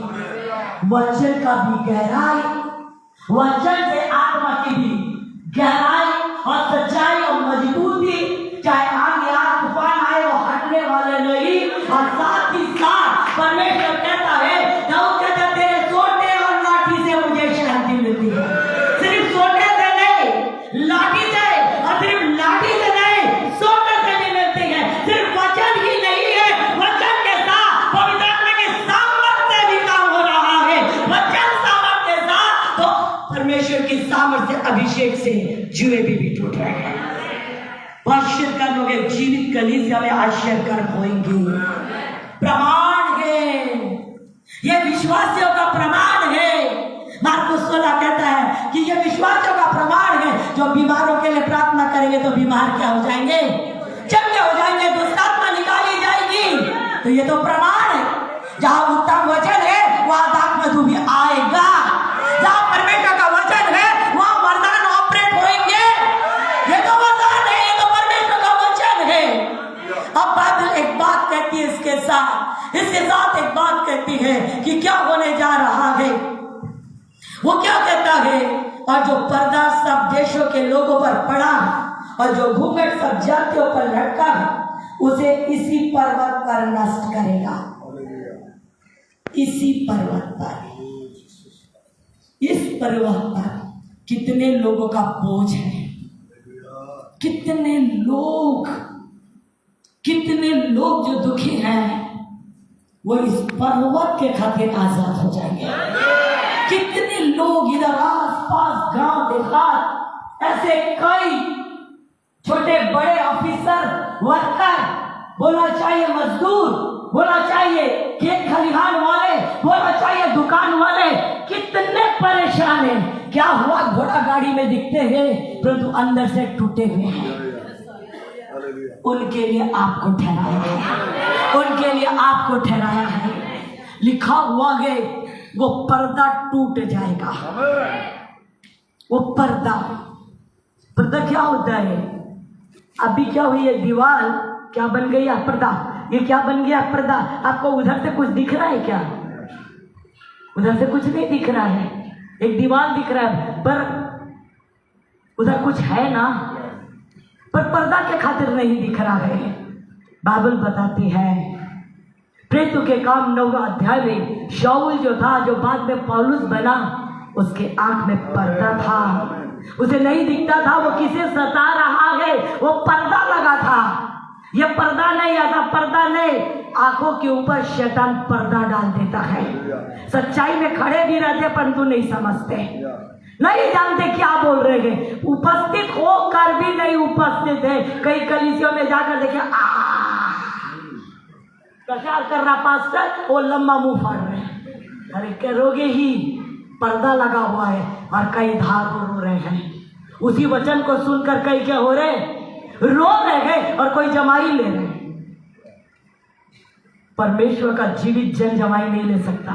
वचन का भी गहराई, वचन से आत्मा की भी गहराई और सच्चाई और मजबूती, चाहे आगे आग तूफान आए वो हटने वाले नहीं। और साथ ही साथ परमेश्वर कहता है, दाऊद कहता है, तेरे सोटे और लाठी से मुझे शांति मिलती है। सिर्फ सोटे से नहीं, लाठी से, और सिर्फ लाठी से नहीं, सोटे से भी मिलती है। सिर्फ वचन ही नहीं है, वचन के साथ पवित्र आत्मा के सामर्थ्य भी काम हो रहा है। वचन सामर्थ्य के साथ तो परमेश्वर की सामर्थ्य अभिषेक से जुए भी टूट रहे हैं। आश्चर्य कर्म होंगे, जीवित कलीसिया में आश्चर्य कर्म होंगे। प्रमाण है, ये विश्वासियों का प्रमाण है। मार्कुस 16 कहता है कि ये विश्वासियों का प्रमाण है, जो बीमारों के लिए प्रार्थना करेंगे तो बीमार क्या हो जाएंगे? चंगे हो जाएंगे, दुष्ट आत्मा निकाली जाएगी। तो ये तो प्रमाण है। जहां उत्तम वचन है वहां दाख मधु भी आएगा। जहां परमेश्वर का वचन है वहां वरदान ऑपरेट होंगे। ये तो वरदान है, ये तो परमेश्वर का वचन है। अब बाइबल एक बात कहती है, इसके साथ एक बात कहती है कि क्या होने जा रहा है। वो क्या कहता है, और जो पर्दा सब देशों के लोगों पर पड़ा और जो घूंघट सब जातियों पर लटका है, उसे इसी पर्वत पर नष्ट करेगा। इसी पर्वत पर, इस पर्वत पर कितने लोगों का बोझ है, कितने लोग जो दुखी हैं, वो इस पर्वत के खातिर आजाद हो जाएंगे। कितने लोग इधर आस पास गांव देहात, ऐसे कई छोटे बड़े ऑफिसर, वर्कर, बोलना चाहिए मजदूर, बोलना चाहिए खेत खलिहान वाले, बोलना चाहिए दुकान वाले, कितने परेशान हैं। क्या हुआ, घोड़ा गाड़ी में दिखते हैं परंतु अंदर से टूटे हुए हैं। उनके लिए आपको ठहराया है, उनके लिए आपको ठहराया है। लिखा हुआ है वो पर्दा टूट जाएगा। वो पर्दा क्या होता है? अभी क्या हुई है, दीवार क्या बन गई है? पर्दा। ये क्या बन गया? पर्दा। आपको उधर से कुछ दिख रहा है क्या? उधर से कुछ नहीं दिख रहा है, एक दीवार दिख रहा है, पर उधर कुछ है ना, पर पर्दा के खातिर नहीं दिख रहा है। बाइबल बताती है प्रेरितों के काम 9वां अध्याय में शाऊल जो था, जो बाद में पौलुस बना, उसके आंख में पर्दा था। उसे नहीं दिखता था वो किसे सता रहा है, वो पर्दा लगा था। ये पर्दा नहीं, ऐसा पर्दा नहीं, आंखों के ऊपर शैतान पर्दा डाल देता है। सच्चाई में खड़े भी रहते परंतु नहीं समझते, नहीं जानते क्या बोल रहे हैं, उपस्थित होकर भी नहीं उपस्थित है। कई कलीसियों में जाकर देखे, कशाल कर रहा पास्टर, वो लंबा मुंह फाड़ रहे, अरे करोगे ही, पर्दा लगा हुआ है। और कई धार रो रहे हैं, उसी वचन को सुनकर कई क्या हो रहे, रो रहे हैं, और कोई जमाई ले रहे। परमेश्वर का जीवित जन जमाई नहीं ले सकता।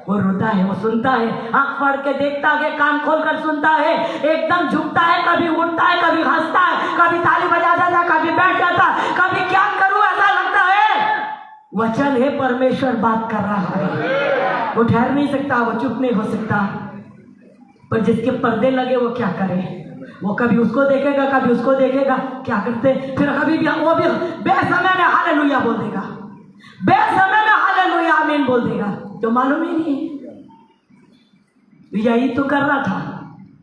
वो रोता है, वो सुनता है, आंख फाड़ के देखता है, कान खोलकर सुनता है, एकदम झुकता है, कभी उठता है, कभी हंसता है, कभी ताली बजा जाता है, कभी बैठ जाता है, कभी क्या करूं ऐसा लगता है। वचन है, परमेश्वर बात कर रहा है, वो ठहर नहीं सकता, वो चुप नहीं हो सकता। पर जिसके पर्दे लगे वो क्या करे, वो कभी उसको देखेगा, कभी उसको देखेगा, क्या करते, फिर कभी भी वो भी बेसमय में हालेलुया बोल देगा, बेसमय में हालेलुया आमीन बोल देगा, जो मालूम ही नहीं। यही तो कर रहा था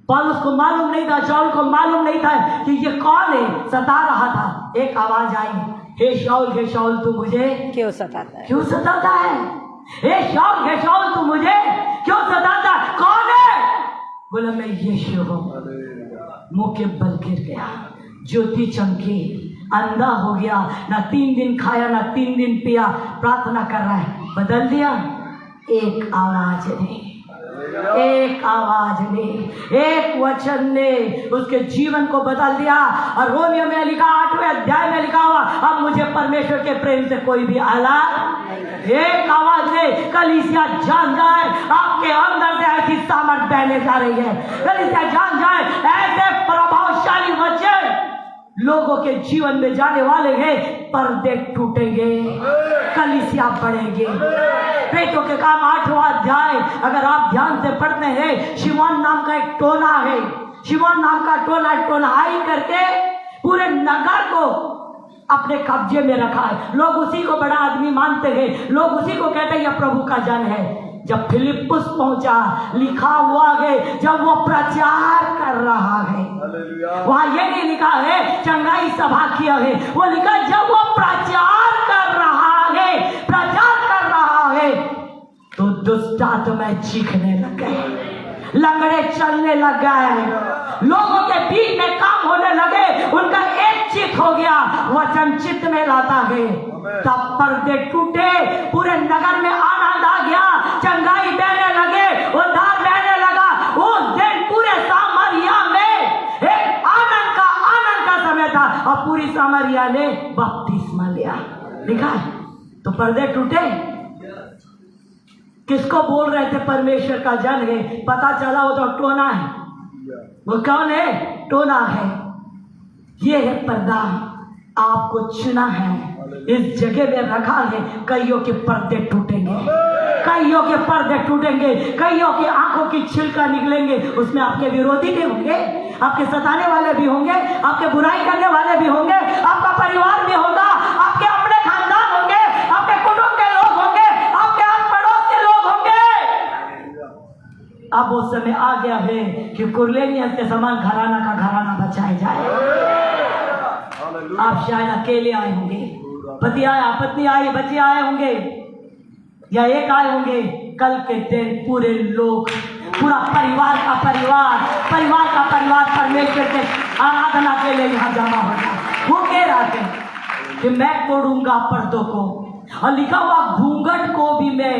पौलुस को, मालूम नहीं था, शाऊल को मालूम नहीं था कि ये कौन है, सता रहा था। एक आवाज आई, हे शाऊल तू मुझे क्यों सताता है? क्यों सताता है? हे शाऊल तू मुझे क्यों सताता है? कौन है? बोला मैं यीशु हूं। मुंह के बल गिर गया, ज्योति चमकी, अंधा हो गया, ना 3 दिन खाया ना 3 दिन पिया, प्रार्थना कर रहा है, बदल दिया एक आवाज ने। एक आवाज ने, एक वचन ने उसके जीवन को बदल दिया। और रोमियो में लिखा 8वें अध्याय में लिखा हुआ, अब मुझे परमेश्वर के प्रेम से कोई भी अलग। एक आवाज ने कलीसिया जान जाए आपके अंदर से ऐसी सामर्थ बहने जा रही है। कलीसिया जान जाए ऐसे प्रभावशाली वचन लोगों के जीवन में जाने वाले हैं। पर्दे टूटेंगे, कलीसिया बढ़ेंगे। प्रेरितों के काम 8वां अध्याय अगर आप ध्यान से पढ़ते हैं, शिमोन नाम का एक टोना है। शिमोन नाम का टोनाई करके पूरे नगर को अपने कब्जे में रखा है। लोग उसी को बड़ा आदमी मानते हैं, लोग उसी को कहते हैं यह प्रभु का जन है। जब फिलिप्पुस पहुंचा, लिखा हुआ है जब वो प्रचार कर रहा है, वहां ये नहीं लिखा है चंगाई सभा किया है, वो लिखा जब वो प्रचार कर रहा है, प्रचार कर रहा है तो दुष्ट आत्माएं चीखने लग गए, लंगड़े चलने लग गए, लोगों के बीच में काम होने लगे। उनका एक चित हो गया, वचन चित्त में लाता है। तब पर्दे टूटे, पूरे नगर में आनंद आ गया, चंगाई बहने लगे, उद्धार बहने लगा। उस दिन पूरे सामरिया में एक आनंद का समय था और पूरी सामरिया ने बपतिस्मा लिया। लिखा है तो पर्दे टूटे। किसको बोल रहे थे परमेश्वर का जन है? पता चला वो तो टोना है। वो कौन है? टोना है। ये है पर्दा, आपको चुना है, इस जगह में रखा है। कईयों के पर्दे टूटेंगे, कईयों के पर्दे टूटेंगे, कईयों की आंखों की छिलका निकलेंगे। उसमें आपके विरोधी भी होंगे, आपके सताने वाले भी होंगे, आपके बुराई करने वाले भी होंगे, आपका परिवार भी होगा, आपके अपने खानदान होंगे, आपके कुटुंब के लोग होंगे, आपके आस पड़ोस के लोग होंगे। अब वो समय आ गया है कि कुरलेनियस के समान घराना का घराना बचाया जाए। आप शायद अकेले आए होंगे, पति आया, पत्नी आई, बच्चे आए होंगे, या एक आए होंगे। कल के दिन पूरे लोग, पूरा परिवार का परिवार परमेश्वर के आराधना के लिए यहाँ जमा होगा। वो कह रहा था कि मैं तोड़ूंगा पर्दों को, और लिखा हुआ घूंघट को भी मैं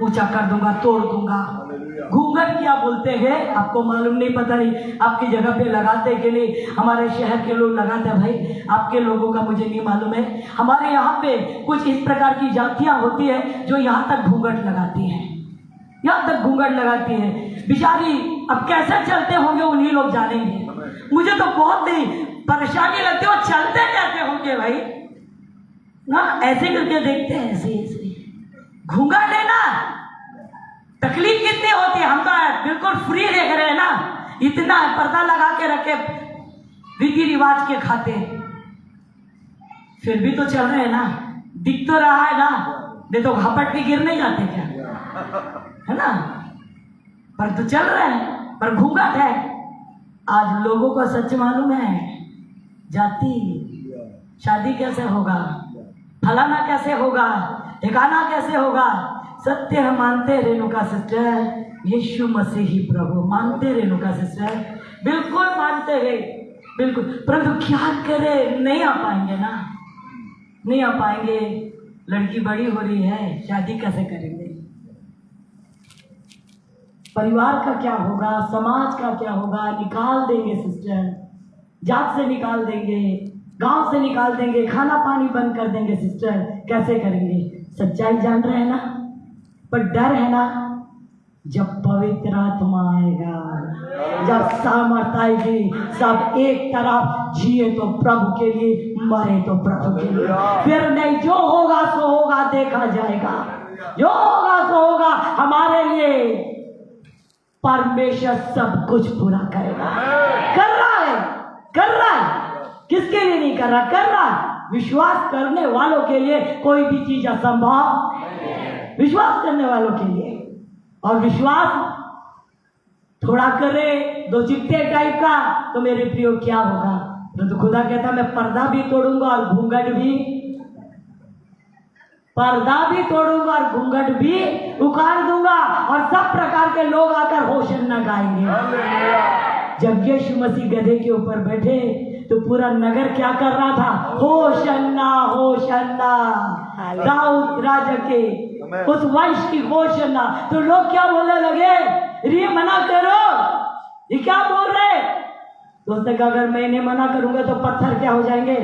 ऊंचा कर दूंगा, तोड़ दूंगा। घूंघट क्या बोलते हैं आपको मालूम नहीं, पता नहीं आपकी जगह पे लगाते कि नहीं। हमारे शहर के लोग लगाते हैं भाई, आपके लोगों का मुझे नहीं मालूम है। हमारे यहाँ पे कुछ इस प्रकार की जातियां होती है जो यहाँ तक घूंघट लगाती हैं, यहाँ तक घूंघट लगाती है। बेचारी अब कैसे चलते होंगे उन्हीं लोग जानेंगे। मुझे तो बहुत ही परेशानी लगती है, वो चलते कैसे होंगे भाई ना, ऐसे करके देखते हैं, ऐसे घूंघट है ना। तकलीफ कितनी होती है, हम तो बिल्कुल फ्री देख रहे हैं ना, इतना पर्दा लगा के रखे रीति रिवाज के खाते, फिर भी तो चल रहे हैं ना, दिख तो रहा है ना। नहीं तो घपट के गिर नहीं जाते क्या, है ना, पर तो चल रहे हैं, पर घूंघट है। आज लोगों को सच मालूम है, जाति शादी कैसे होगा, फलाना कैसे होगा, ठिकाना कैसे होगा। सत्य है, मानते रेणुका सिस्टर, यीशु मसीह ही प्रभु, मानते रेणुका सिस्टर, बिल्कुल मानते हैं, बिल्कुल। परंतु क्या करे, नहीं आ पाएंगे ना, नहीं आ पाएंगे। लड़की बड़ी हो रही है, शादी कैसे करेंगे, परिवार का क्या होगा, समाज का क्या होगा। निकाल देंगे सिस्टर, जात से निकाल देंगे, गांव से निकाल देंगे, खाना पानी बंद कर देंगे सिस्टर, कैसे करेंगे। सच्चाई जान रहे हैं ना, पर डर है ना। जब पवित्र आत्मा आएगा, जब सामर्थ आएगी, सब एक तरफ जिए तो प्रभु के लिए, मरे तो प्रभु के लिए। फिर नहीं, जो होगा सो होगा, देखा जाएगा, जो होगा सो होगा। हमारे लिए परमेश्वर सब कुछ पूरा करेगा, कर रहा है, कर रहा है। किसके लिए नहीं कर रहा, कर रहा है। विश्वास करने वालों के लिए कोई भी चीज असंभव, विश्वास करने वालों के लिए। और विश्वास थोड़ा करे, दो चिट्टे टाइप का, तो मेरे प्रियो क्या होगा। तो खुदा कहता मैं पर्दा भी तोड़ूंगा और घूंघट भी, पर्दा भी तोड़ूंगा और घूंघट भी उखाड़ दूंगा, और सब प्रकार के लोग आकर होशन्ना गाएंगे। जब यीशु मसीह गधे के ऊपर बैठे तो पूरा नगर क्या कर रहा था, होशन्ना होशन्ना, दाऊद राजा के उस वंश की होशन्ना। तो लोग क्या बोलने लगे, ये मना करो, ये क्या बोल रहे? दोस्त ने कहा अगर मैं इन्हें मना करूंगा तो पत्थर क्या हो जाएंगे,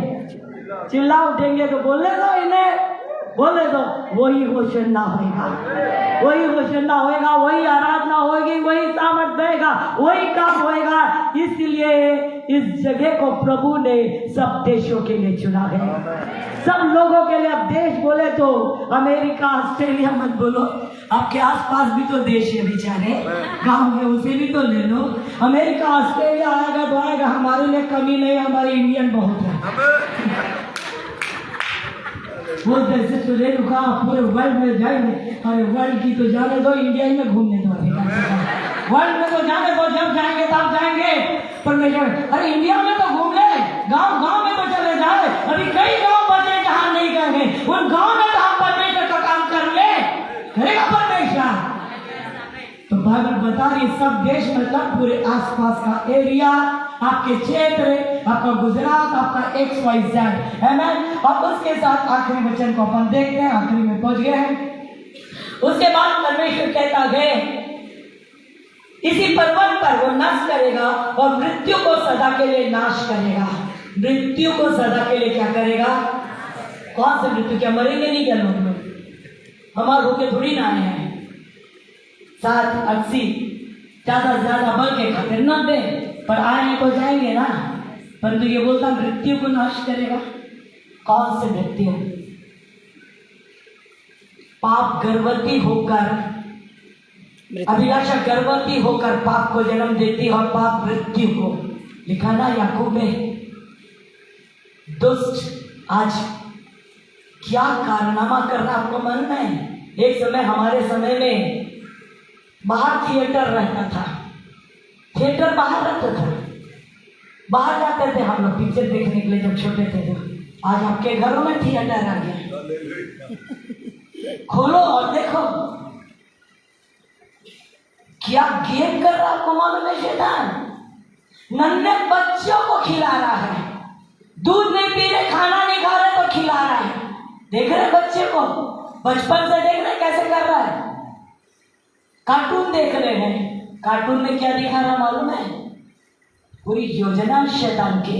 चिल्ला उठेंगे, तो बोलने दो इन्हें, बोले दो। वही होशन्ना होगा, वही होशन्ना होगा, वही आराधना होगी, वही सामर्थ देगा, वही काम होगा। इसलिए इस जगह को प्रभु ने सब देशों के लिए चुना है, सब लोगों के लिए। अब देश बोले तो अमेरिका, ऑस्ट्रेलिया मत बोलो, आपके आसपास भी तो देश है बेचारे, गांव में, उसे भी तो ले लो। अमेरिका ऑस्ट्रेलिया आएगा तो आएगा, हमारे लिए कमी नहीं, हमारे इंडियन बहुत है। वो जैसे तो ले रुका पूरे वर्ल्ड में जाएंगे, अरे वर्ल्ड की तो जाने दो, इंडिया में घूमने दो, वर्ल्ड में तो जाने दो, जब जाएंगे तब जाएंगे। परमेश्वर अरे इंडिया में तो घूम ले, गांव गांव में तो चले जाए, अभी कई गांव बचे जहां नहीं गए, उन गांव में तो हम परमेश्वर का काम कर ले, करेगा परमेश्वर। तो बाइबल बता रही सब देश मतलब पूरे आसपास का एरिया, आपके क्षेत्र, आपका गुजरात, आपका XYZ, है ना। और उसके साथ आखिरी वचन को अपन देखते हैं, आखिरी में पहुंच गए हैं। उसके बाद परमेश्वर कहता है इसी पर्वत पर वो नाश करेगा और मृत्यु को सदा के लिए नाश करेगा। मृत्यु को सदा के लिए क्या करेगा? कौन से मृत्यु? क्या मरेंगे नहीं क्या लोग? हमारे होके थोड़ी ना आए हैं 7-80 ज्यादा से ज्यादा बल के खातिर 90, पर आए तो जाएंगे ना। परंतु ये बोलता मृत्यु को नाश करेगा। कौन से मृत्यु? पाप गर्भवती होकर, अभिलाषा गर्भवती होकर पाप को जन्म देती है और पाप मृत्यु को। लिखा ना याकूब में, दुष्ट आज क्या कारनामा करना आपको मन में। एक समय, हमारे समय में बाहर थिएटर रहता था, थिएटर बाहर रहता था, बाहर जाते थे हम लोग पिक्चर देखने के लिए जब छोटे थे। तो आज आपके घरों में थिएटर आ गया, खोलो और देखो क्या गेम कर रहा आपको मालूम है शैतान? नन्हे बच्चों को खिला रहा है, दूध नहीं पी रहे, खाना नहीं खा रहे तो खिला रहा है। देख रहे बच्चे को, बचपन से देख रहे कैसे कर रहा है। कार्टून देख रहे हैं, कार्टून में क्या दिखा रहा मालूम है? पूरी योजना शैतान के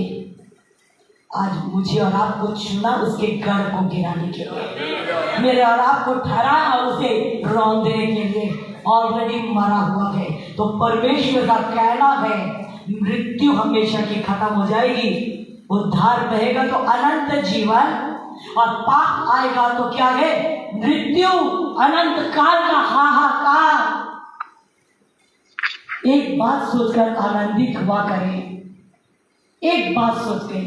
आज मुझे और आपको चुना उसके गढ़ को गिराने के लिए, मेरे और आपको ठहरा और उसे रौंदने के लिए। ऑलरेडी मरा हुआ है। तो परमेश्वर का कहना है मृत्यु हमेशा की खत्म हो जाएगी, उद्धार रहेगा तो अनंत जीवन, और पाप आएगा तो क्या है? मृत्यु, अनंत काल का हाहाकार। एक बात सोचकर आनंदित हुआ करें, एक बात सोच के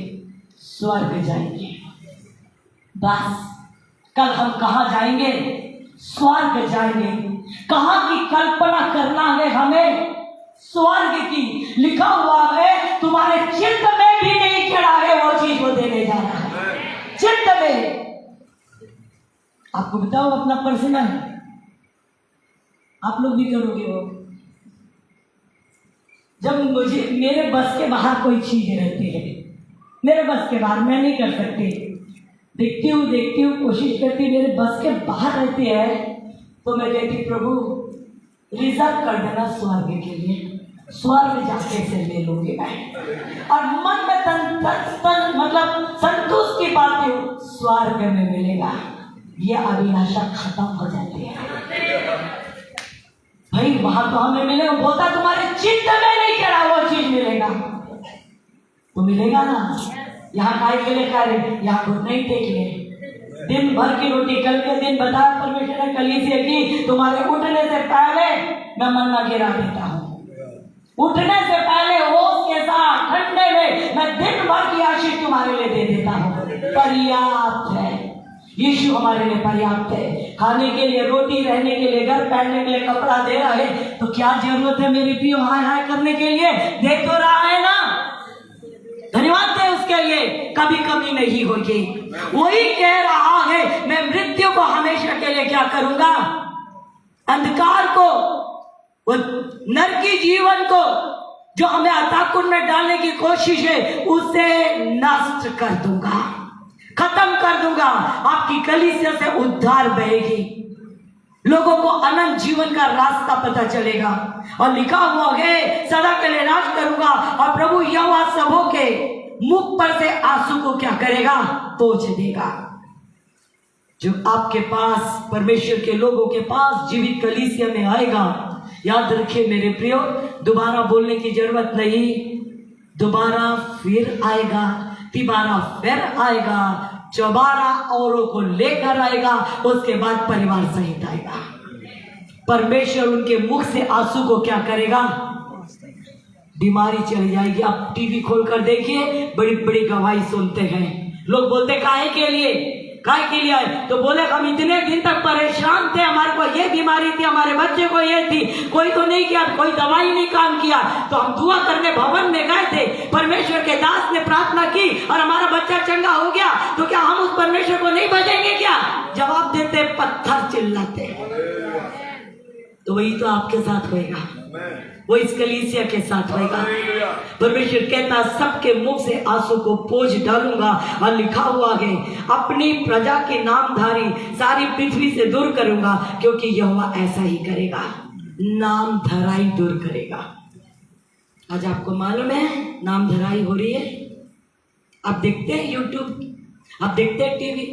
स्वर्ग जाएंगे। बस कल हम कहाँ जाएंगे? स्वर्ग जाएंगे। कहाँ की कल्पना करना है हमें? स्वर्ग की। लिखा हुआ है तुम्हारे चित्त में भी नहीं चढ़ा है वो चीज वो देने जा रहा है, चित्त में। आपको बताओ अपना पर्सनल, आप लोग भी करोगे वो। जब मुझे मेरे बस के बाहर कोई चीज रहती है, मेरे बस के बाहर, मैं नहीं कर सकती, देखती हूँ कोशिश करती, मेरे बस के बाहर रहती है, तो मैं कहती प्रभु रिजर्व कर देना स्वर्ग के लिए, स्वर्ग जाके से ले लूंगी मैं। और मन में मतलब संतुष्टि पाती हूँ, स्वर्ग में मिलेगा। ये अभिलाषा खत्म हो जाती है। भाई वहां तो हमें मिलेगा, बोलता तुम्हारे चित्त में नहीं चढ़ा वो चीज मिलेगा, तो मिलेगा ना। यहाँ खाए के लिए कार्य, यहाँ खुद नहीं टेक ले। दिन भर की रोटी, कल के दिन बताया परमेश्वर ने कलीसिया की, तुम्हारे उठने से पहले मैं मन्ना गिरा देता हूँ। उठने से पहले ओस के साथ ठंडे में मैं दिन भर की आशीष तुम्हारे लिए दे देता हूँ। पर्याप्त है, यीशु हमारे लिए पर्याप्त है। खाने के लिए रोटी, रहने के लिए घर, पहनने के लिए कपड़ा दे रहा है, तो क्या जरूरत है मेरी प्रियो हाय हाय करने के लिए? दे तो रहा है ना, धन्यवाद दे उसके लिए, कभी कमी नहीं होगी। वही कह रहा है मैं मृत्यु को हमेशा के लिए क्या करूंगा? अंधकार को, वो नरकी जीवन को जो हमें अताकुन में डालने की कोशिश है, उसे नष्ट कर दूंगा, खत्म कर दूंगा। आपकी कलीसिया से उद्धार बहेगी। लोगों को अनंत जीवन का रास्ता पता चलेगा। और लिखा हुआ है, सदा के लिए राज करूंगा और प्रभु यहोवा सबों के मुख पर से आंसू को क्या करेगा, पोंछ देगा। जो आपके पास, परमेश्वर के लोगों के पास जीवित कलीसिया में आएगा, याद रखिए मेरे प्रियो, दोबारा बोलने की जरूरत नहीं, दोबारा फिर आएगा, तिबारा फिर आएगा, चौबारा औरों को लेकर आएगा, उसके बाद परिवार सहित आएगा। परमेश्वर उनके मुख से आंसू को क्या करेगा, बीमारी चली जाएगी। आप टीवी खोलकर देखिए, बड़ी बड़ी गवाही सुनते हैं। लोग बोलते काहे के लिए, काहे के लिए आए, तो बोले हम इतने दिन तक परेशान थे, हमारे को ये बीमारी थी, हमारे बच्चे को ये थी, कोई तो नहीं किया, कोई दवाई नहीं काम किया, तो हम दुआ करने भवन में गए थे, परमेश्वर के दास ने प्रार्थना की और हमारा बच्चा चंगा हो गया, तो क्या हम उस परमेश्वर को नहीं भजेंगे क्या? जवाब देते पत्थर चिल्लाते। तो वही तो आपके साथ होएगा, वो इस कलीसिया के साथ होएगा। परमेश्वर कहता सबके मुख से आंसू को पोंछ डालूंगा, और लिखा हुआ है अपनी प्रजा के नामधारी सारी पृथ्वी से दूर करूंगा, क्योंकि यहोवा ऐसा ही करेगा, नाम धराई दूर करेगा। आज आपको मालूम है नाम धराई हो रही है। आप देखते हैं यूट्यूब, आप देखते हैं टीवी,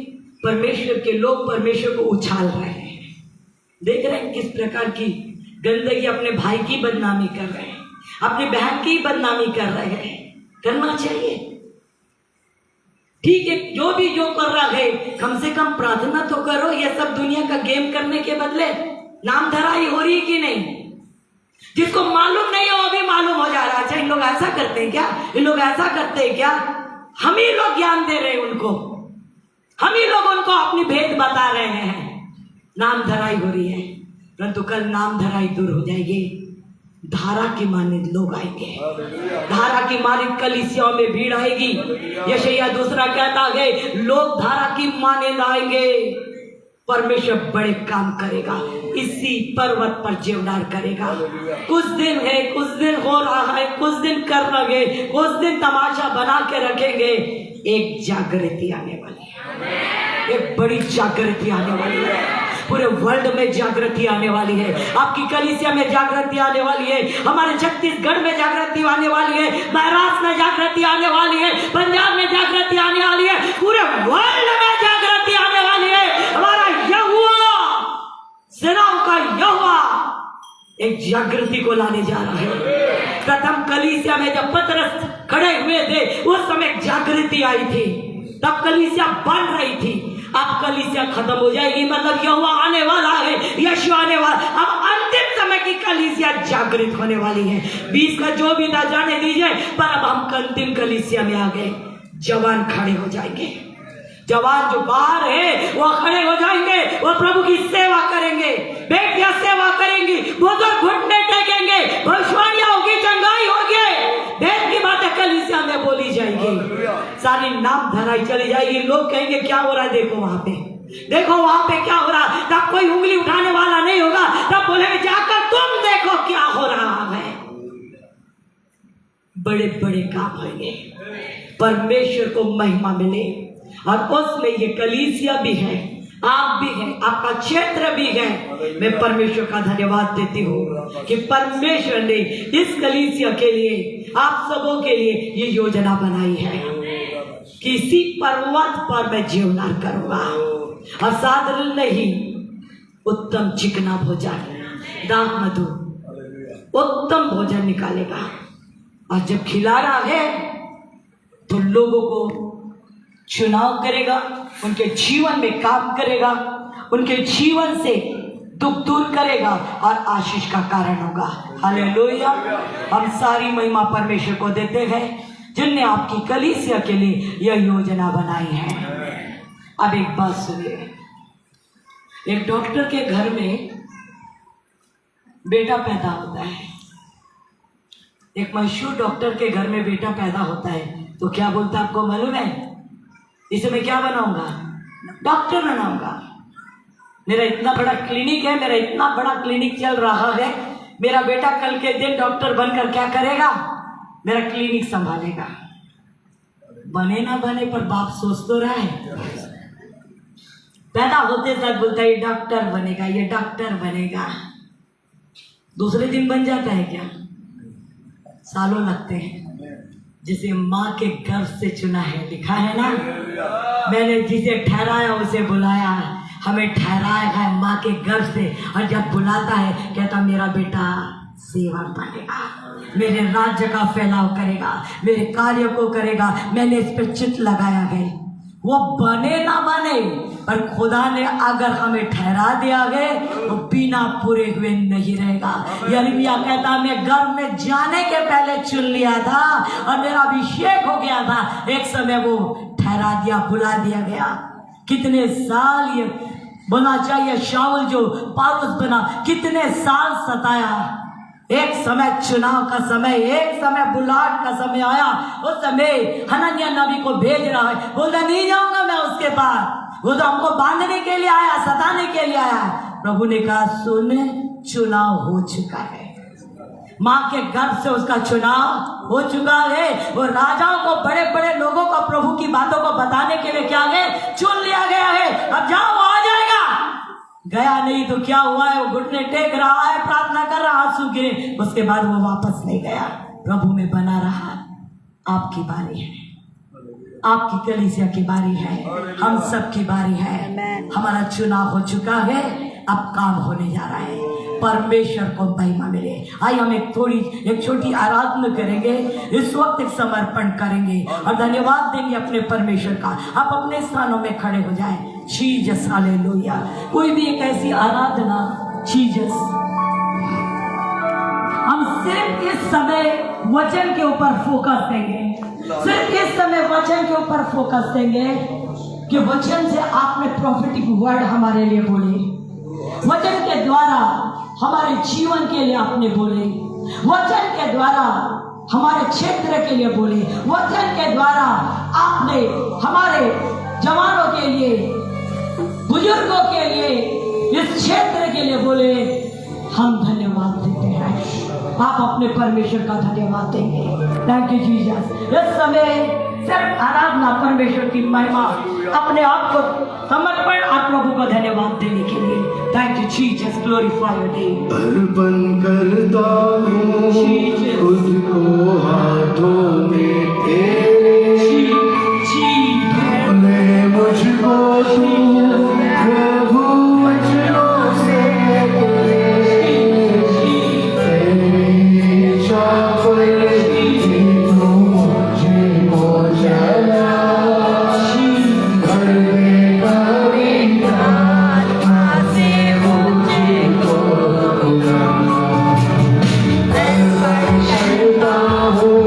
परमेश्वर के लोग परमेश्वर को उछाल रहे हैं। देख रहे हैं किस प्रकार की गंदगी, अपने भाई की बदनामी कर रहे हैं, अपनी बहन की बदनामी कर रहे हैं। करना चाहिए, ठीक है, जो भी जो कर रहा है, कम से कम प्रार्थना तो करो। ये सब दुनिया का गेम करने के बदले नाम धराई हो रही कि नहीं? जिसको मालूम नहीं हो अभी मालूम हो जा रहा है। अच्छा, इन लोग ऐसा करते हैं क्या, इन लोग ऐसा करते हैं क्या? हम ही लोग ज्ञान दे रहे हैं उनको, हम ही लोग उनको अपनी भेद बता रहे हैं। नाम धराई हो रही है, परंतु कल नाम धराई दूर हो जाएगी। धारा की मानित लोग आएंगे, धारा की मानित कलीसियाओं में भीड़ आएगी। यशायाह दूसरा कहता है लोग धारा की मानित आएंगे, परमेश्वर बड़े काम करेगा, इसी पर्वत पर जीवदार करेगा। कुछ दिन है, कुछ दिन हो रहा है, कुछ दिन कर लगे, कुछ दिन तमाशा बना के रखेंगे। एक जागृति आने वाली है, एक बड़ी जागृति आने वाली है, पूरे वर्ल्ड में जागृति आने वाली है। आपकी कलीसिया में जागृति आने वाली है, हमारे छत्तीसगढ़ में जागृति आने वाली है, महाराष्ट्र में जागृति आने वाली है, पंजाब में जागृति आने वाली है, पूरे वर्ल्ड में जागृति आने वाली है। हमारा यहोवा, सेनाओं का यहोवा एक जागृति को लाने जा रहा है। प्रथम कलीसिया में जब पतरस खड़े हुए थे, उस समय जागृति आई थी, तब कलीसिया बन रही थी। अब कलीसिया खत्म हो जाएगी, मतलब यहोवा आने वाला है, यीशु आने वाला। अब अंतिम समय की कलीसिया जागृत होने वाली है। 20 का जो भी था जाने दीजिए, पर अब हम अंतिम कलीसिया में आ गए। जवान खड़े हो जाएंगे, जवान जो बाहर है वो खड़े हो जाएंगे, वो प्रभु की सेवा करेंगे, बेटियां सेवा करेंगी, बुजुर्ग घुटने टेकेंगे, भविष्यवाणियां होगी, चंगाई होगी, भेद की बातें कलीसिया में बोली जाएगी, सारी नाम धराई चली जाएगी। लोग कहेंगे क्या हो रहा है, देखो वहां पे, देखो वहां पे क्या हो रहा है। तब कोई उंगली उठाने वाला नहीं होगा, तब बोलेंगे जाकर तुम देखो क्या हो रहा है। बड़े बड़े काम होंगे, परमेश्वर को महिमा मिले, और उसमें ये कलीसिया भी है, आप भी हैं, आपका क्षेत्र भी है। मैं परमेश्वर का धन्यवाद देती हूँ कि परमेश्वर ने इस कलीसिया के लिए, आप सबों के लिए ये योजना बनाई है। किसी पर्वत पर मैं जीवनार करूंगा, असाधारण नहीं, उत्तम चिकना भोजन, दाख मधु, उत्तम भोजन निकालेगा। और जब खिला रहा है तो लोगों को चुनाव करेगा, उनके जीवन में काम करेगा, उनके जीवन से दुख दूर करेगा और आशीष का कारण होगा। हालेलुया। हम सारी महिमा परमेश्वर को देते हैं जिनने आपकी कलीसिया के लिए यह योजना बनाई है। अब एक बात सुनिए, एक डॉक्टर के घर में बेटा पैदा होता है, एक मशहूर डॉक्टर के घर में बेटा पैदा होता है, तो क्या बोलता है आपको मालूम है? इसे मैं क्या बनाऊंगा? डॉक्टर बनाऊंगा। मेरा इतना बड़ा क्लिनिक है, मेरा इतना बड़ा क्लिनिक चल रहा है, मेरा बेटा कल के दिन डॉक्टर बनकर क्या करेगा? मेरा क्लिनिक संभालेगा। बने ना बने पर बाप सोच तो रहा है। पैदा होते तक बोलता है ये डॉक्टर बनेगा, ये डॉक्टर बनेगा। दूसरे दिन बन जाता है क्या? सालों लगते हैं। जिसे माँ के गर्भ से चुना है, लिखा है ना, मैंने जिसे ठहराया उसे बुलाया। हमें ठहराया है माँ के गर्भ से, और जब बुलाता है कहता मेरा बेटा सेवा पाएगा, मेरे राज्य का फैलाव करेगा, मेरे कार्य को करेगा। मैंने इस पर चित्त लगाया है। वो बने ना बने, पर खुदा ने अगर हमें ठहरा दिया गए वो बिना पूरे हुए नहीं रहेगा। यिर्मयाह कहता मैं गर्भ में जाने के पहले चुन लिया था और मेरा अभिषेक हो गया था। एक समय वो ठहरा दिया, बुला दिया गया। कितने साल ये बोलना चाहिए, शाऊल जो पौलुस बना, कितने साल सताया। एक समय चुनाव का समय, एक समय बुलाहट का समय आया। उस समय हनन्याह नबी को भेज रहा है, बोलता नहीं जाऊंगा मैं उसके पास, वो तो हमको बांधने के लिए आया, सताने के लिए आया। प्रभु ने कहा सुन, चुनाव हो चुका है। माँ के गर्भ से उसका चुनाव हो चुका है। वो राजाओं को, बड़े बड़े लोगों को प्रभु की बातों को बताने के लिए क्या गए, चुन लिया गया है। अब जाओ, आ जाएगा। गया नहीं तो क्या हुआ है, वो घुटने टेक रहा है, प्रार्थना कर रहा, आंसू गिरे, उसके बाद वो वापस नहीं गया, प्रभु में बना रहा। आपकी बारी है, आपकी कलीसिया की बारी है, हम सब की बारी है। हमारा चुनाव हो चुका है, अब काम होने जा रहा है। परमेश्वर को महिमा मिले। आइए हम एक छोटी आराधना करेंगे, इस वक्त एक समर्पण करेंगे और धन्यवाद देंगे अपने परमेश्वर का। आप अपने स्थानों में खड़े हो जाएं। Jesus, hallelujah. कोई भी एक ऐसी आराधना, जीसस, हम सिर्फ इस समय वचन के ऊपर फोकस देंगे, सिर्फ इस समय वचन के ऊपर फोकस देंगे कि वचन से आपने प्रॉफिटिक वर्ड हमारे लिए बोले, वचन के द्वारा हमारे जीवन के लिए आपने बोले, वचन के द्वारा हमारे क्षेत्र के लिए बोले, वचन के द्वारा आपने हमारे जवानों के लिए, बुजुर्गों के लिए, इस क्षेत्र के लिए बोले। हम धन्यवाद देते हैं। आप अपने परमेश्वर का धन्यवाद देंगे। Thank you Jesus. इस समय सिर्फ आराधना, परमेश्वर की महिमा, अपने आप को समर्पण और प्रभु को धन्यवाद देने के लिए। Thank you Jesus, glorify your name. अर्पण करता हूँ खुद को हाथों में तेरे, ले मुझको तू प्रभु वचनों से तेरी चावल तू मुझे पहुँचाया, घर में पवित्र आत्मा से मुझे को अर्पण करता हूँ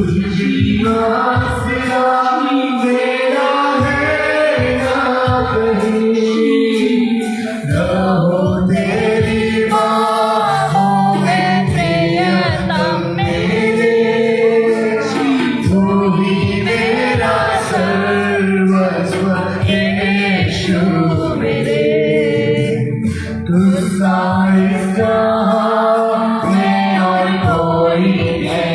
तुझी आसरा मेरा है ना कहीं, न हो तेरी बाहों में प्रियतम मेरे, तू ही मेरा सर्वस्व यीशु मेरे, तुझसा इस जहां में और कोई नहीं,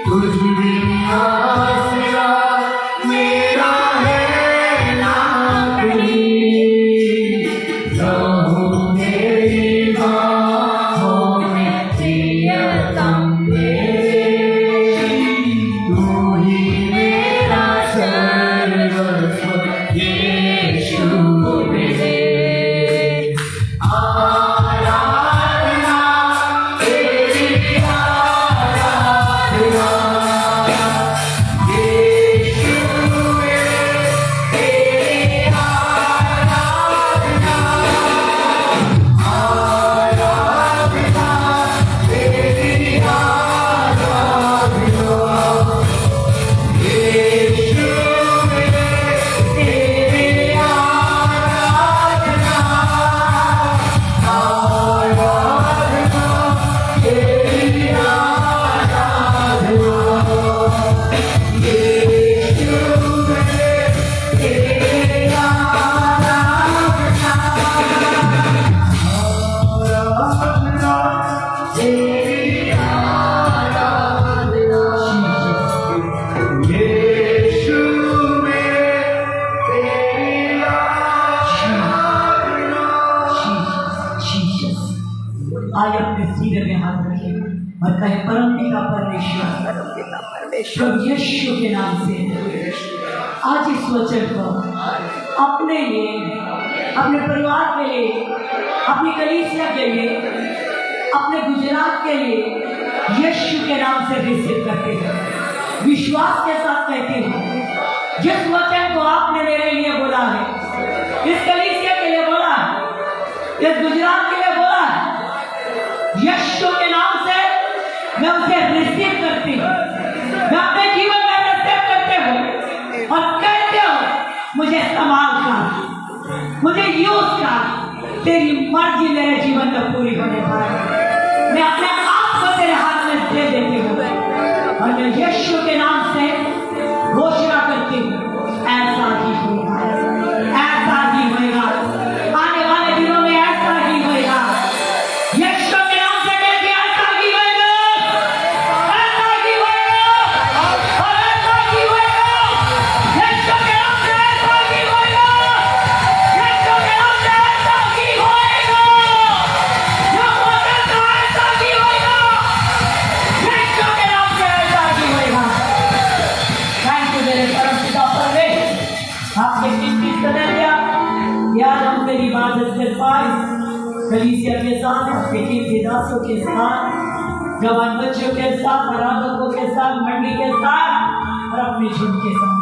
तुझ बिना आसरा मेरा है ना कहीं, न हो तेरी बाहों में प्रियतम मेरे, तू ही मेरा सर्वस्व यीशु मेरे। आराधना तेरी आराधना, यीशु मेरे तेरी आराधना, आराधना तेरी आराधना, यीशु मेरे तेरी आराधना, आराधना तेरी आराधना, यीशु मेरे तेरी आराधना, आराधना तेरी आराधना, यीशु मेरे तेरी आराधना। आज अपने सीने में हाथ रखें और कहे परम पिता परमेश्वर प्रभु यीशु के नाम से आज इस वचन को अपने लिए, अपने परिवार के लिए, अपनी कलीसिया के लिए, अपने गुजरात के लिए यीशु के नाम से रिसीव करते हैं। विश्वास के साथ कहते हैं जिस वचन को आपने मेरे लिए बोला है, इस कलीसिया के लिए बोला है, इस गुजरात के लिए बोला है, यीशु के नाम से मैं उसे रिसीव करती हूँ, मैं अपने जीवन में रिसीव करते हूँ और कहते हो मुझे संभाल कर, मुझे यूज कर, तेरी मर्जी मेरे जीवन में पूरी होने पाए। मैं अपने आप को तेरे हाथ में दे देती हूँ और मैं यीशु के नाम से घोषणा करती हूँ ऐसा ही होगा, ऐसा ही होगा, आने वाले दिनों में ऐसा ही होगा। यीशु के नाम से कहती ऐसा ही होगा, ऐसा ही होगा और ऐसा ही होगा। यीशु के नाम से ऐसा ही होगा, यीशु के नाम से ऐसा ही होगा, जो वचन का ऐसा ही होगा, यीशु के नाम से ऐसा ही होगा। थैंक यू मेरे परम पिता परमेश्वर, आपके कितनी सदन दिया यार, हम तेरी इबादत कर पाए कलीसिया के साथ, आपके कीमती दासों के साथ, जवान बच्चों के साथ, आराधकों के साथ, मंडी के साथ और अपने झुंड के साथ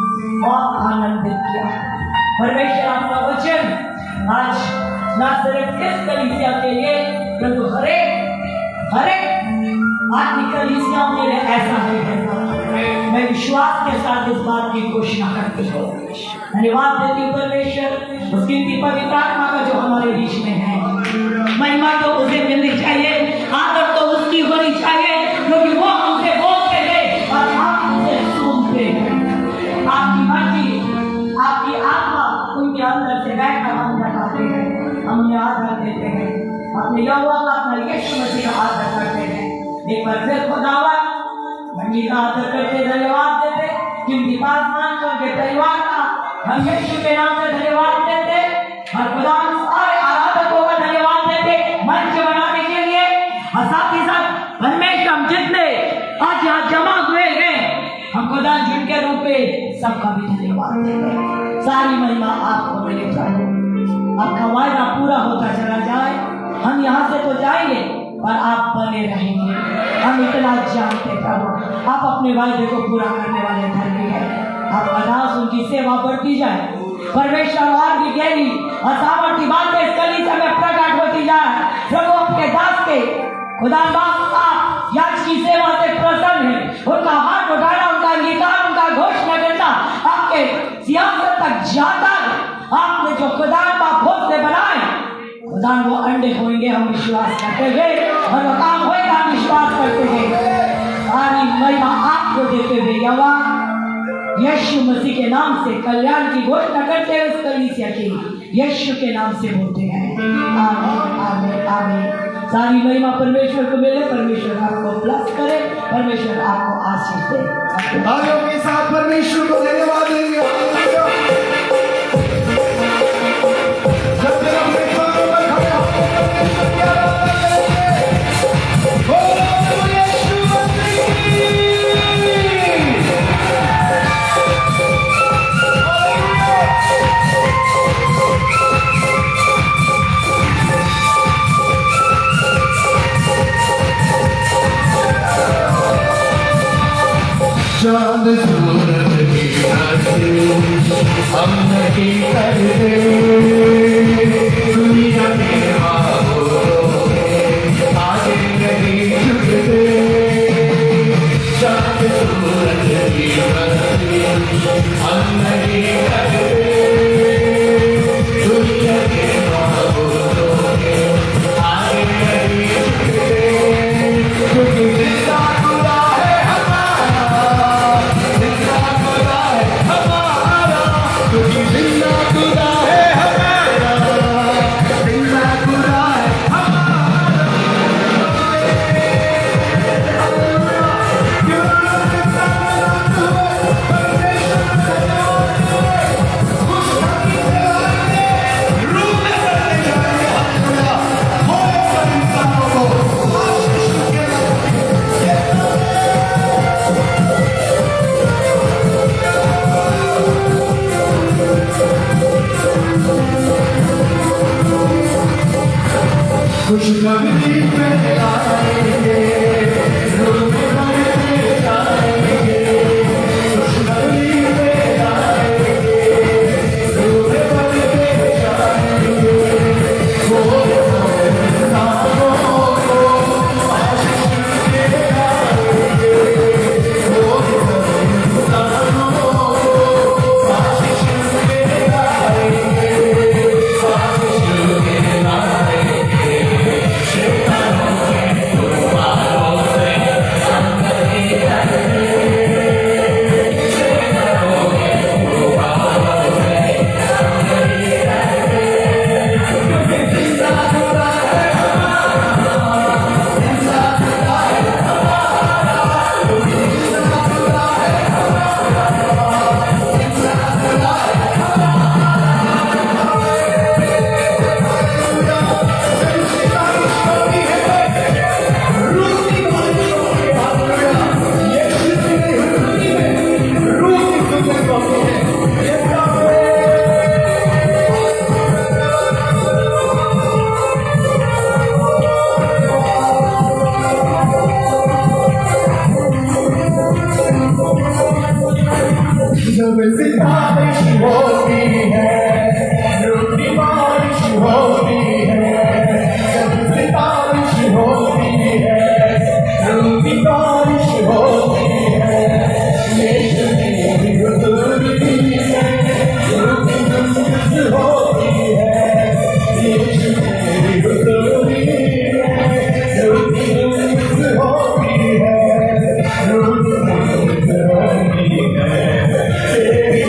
बहुत आनंदित किया। परमेश्वर आपका वचन आज नासरत इस कलीसिया के लिए प्रभु हरे आत्मिक कलीसियाओं के लिए ऐसा ही है। मैं विश्वास के साथ इस बात की घोषणा करती हूँ। धन्यवाद देती हूँ परमेश्वर उस कीमती पवित्र आत्मा का जो हमारे बीच में है। महिमा तो उसे मिलनी चाहिए, आदर तो उसकी होनी चाहिए क्योंकि वो हमसे बोलते हैं और हम उसे सुनते हैं। आपकी मर्जी, आपकी आत्मा उनके अंदर से बैठकर हम बताते हैं, हम उन्हें आदर देते हैं, अपने यहोवा का, अपना यीशु मसीह का आदर करते हैं। एक बार फिर खुदावन मंडी का आदर करते, धन्यवाद देते, कीमती पासमान को उनके परिवार का हम यीशु के नाम से धन्यवाद देते और खुदा सारे आराधकों का धन्यवाद देते मंच बनाने के लिए और साथ ही साथ परमेश्वर हम जितने आज यहाँ जमा हुए हैं हम खुदा जिनके रूप में सबका भी धन्यवाद देते। सारी महिमा आपको मिले चाहिए, आपका वायदा पूरा होता चला जाए। हम यहाँ से तो जाएंगे पर आप बने रहेंगे, हम इतना जानते प्रभु आप अपने वायदे को पूरा करने वाले धर्मी हैं। आपका दास उनकी सेवा बढ़ती जाए, परमेश्वर और भी गहरी और सामर्थ्य बातें इस कलीसिया में प्रकट होती जाए। प्रभु आपके दास के खुदा बाप आप याजकी सेवा से उनका हाथ उठाना, उनका अंगीकार, उनका घोषणा करना आपके सियासत तक जाता है। आपने जो खुदा बाप से बनाए, खुदा वो अंडे होंगे हम विश्वास करते हुए, और वो काम होएगा हम विश्वास करते हुए। सारी महिमा आपको देते हुए यहोवा यीशु मसीह के नाम से कल्याण की घोषणा करते हुए इस कलीसिया की यीशु के नाम से बोलते हैं आमीन आमीन आमीन। सारी महिमा परमेश्वर को मिले, परमेश्वर आपको ब्लेस करे, परमेश्वर आपको आशीष दे। तालियों के साथ परमेश्वर को धन्यवाद देंगे। जब तक अपने पैरों पर खड़े होकर परमेश्वर की आराधना करेंगे। बोलो यीशु मसीह। चांद सूरज की रातें हम नहीं करते, दुनिया के बाबों में आगे नहीं झुकते। चांद सूरज की रातें हम नहीं करते, दुनिया के बाबों में आगे नहीं झुकते। क्योंकि जिंदा खुदा है क्योंकि जिंदा खुदा है हमारा, जिंदा खुदा है हमारा। खुशखबरी फैलाएंगे, रूह में भरते जाएंगे। खुशखबरी फैलाएंगे, रूह में भरते जाएंगे। वो इंसानों को आशीष दे जाएंगे, वो इंसानों को आशीष दे जाएंगे, आशीष दे जाएंगे। जब सितारिश होती है, रूठी बारिश होती है। जब सितारिश होती है, रूठी बारिश होती है। यीशु की हुजूरी में रूठी गुंज होती है। यीशु की हुजूरी में रूठी गुंज होती है, रूठी गुंज होती है। तेरी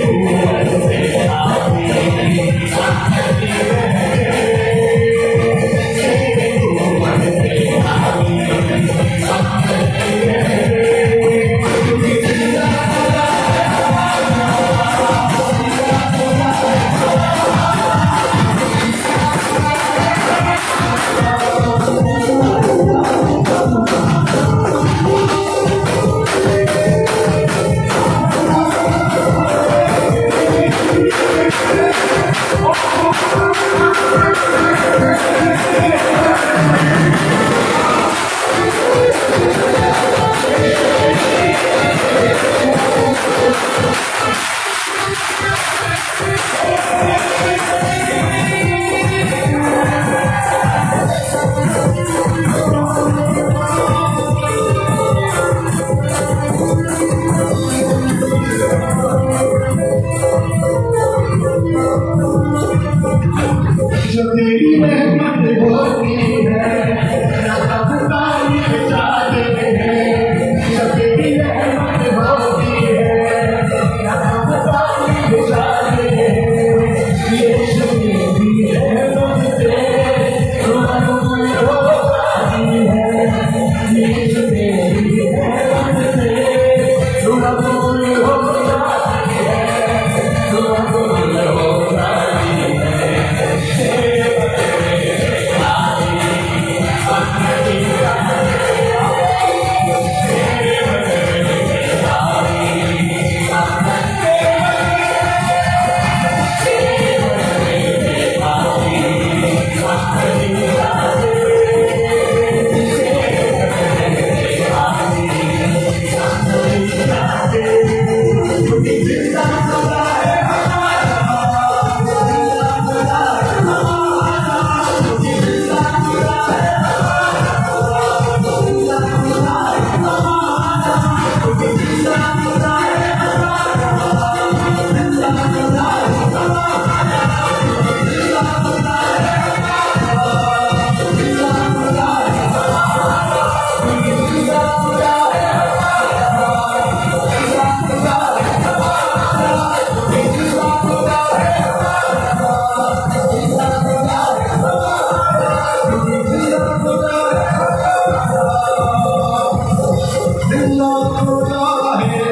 जिंदा खुदा है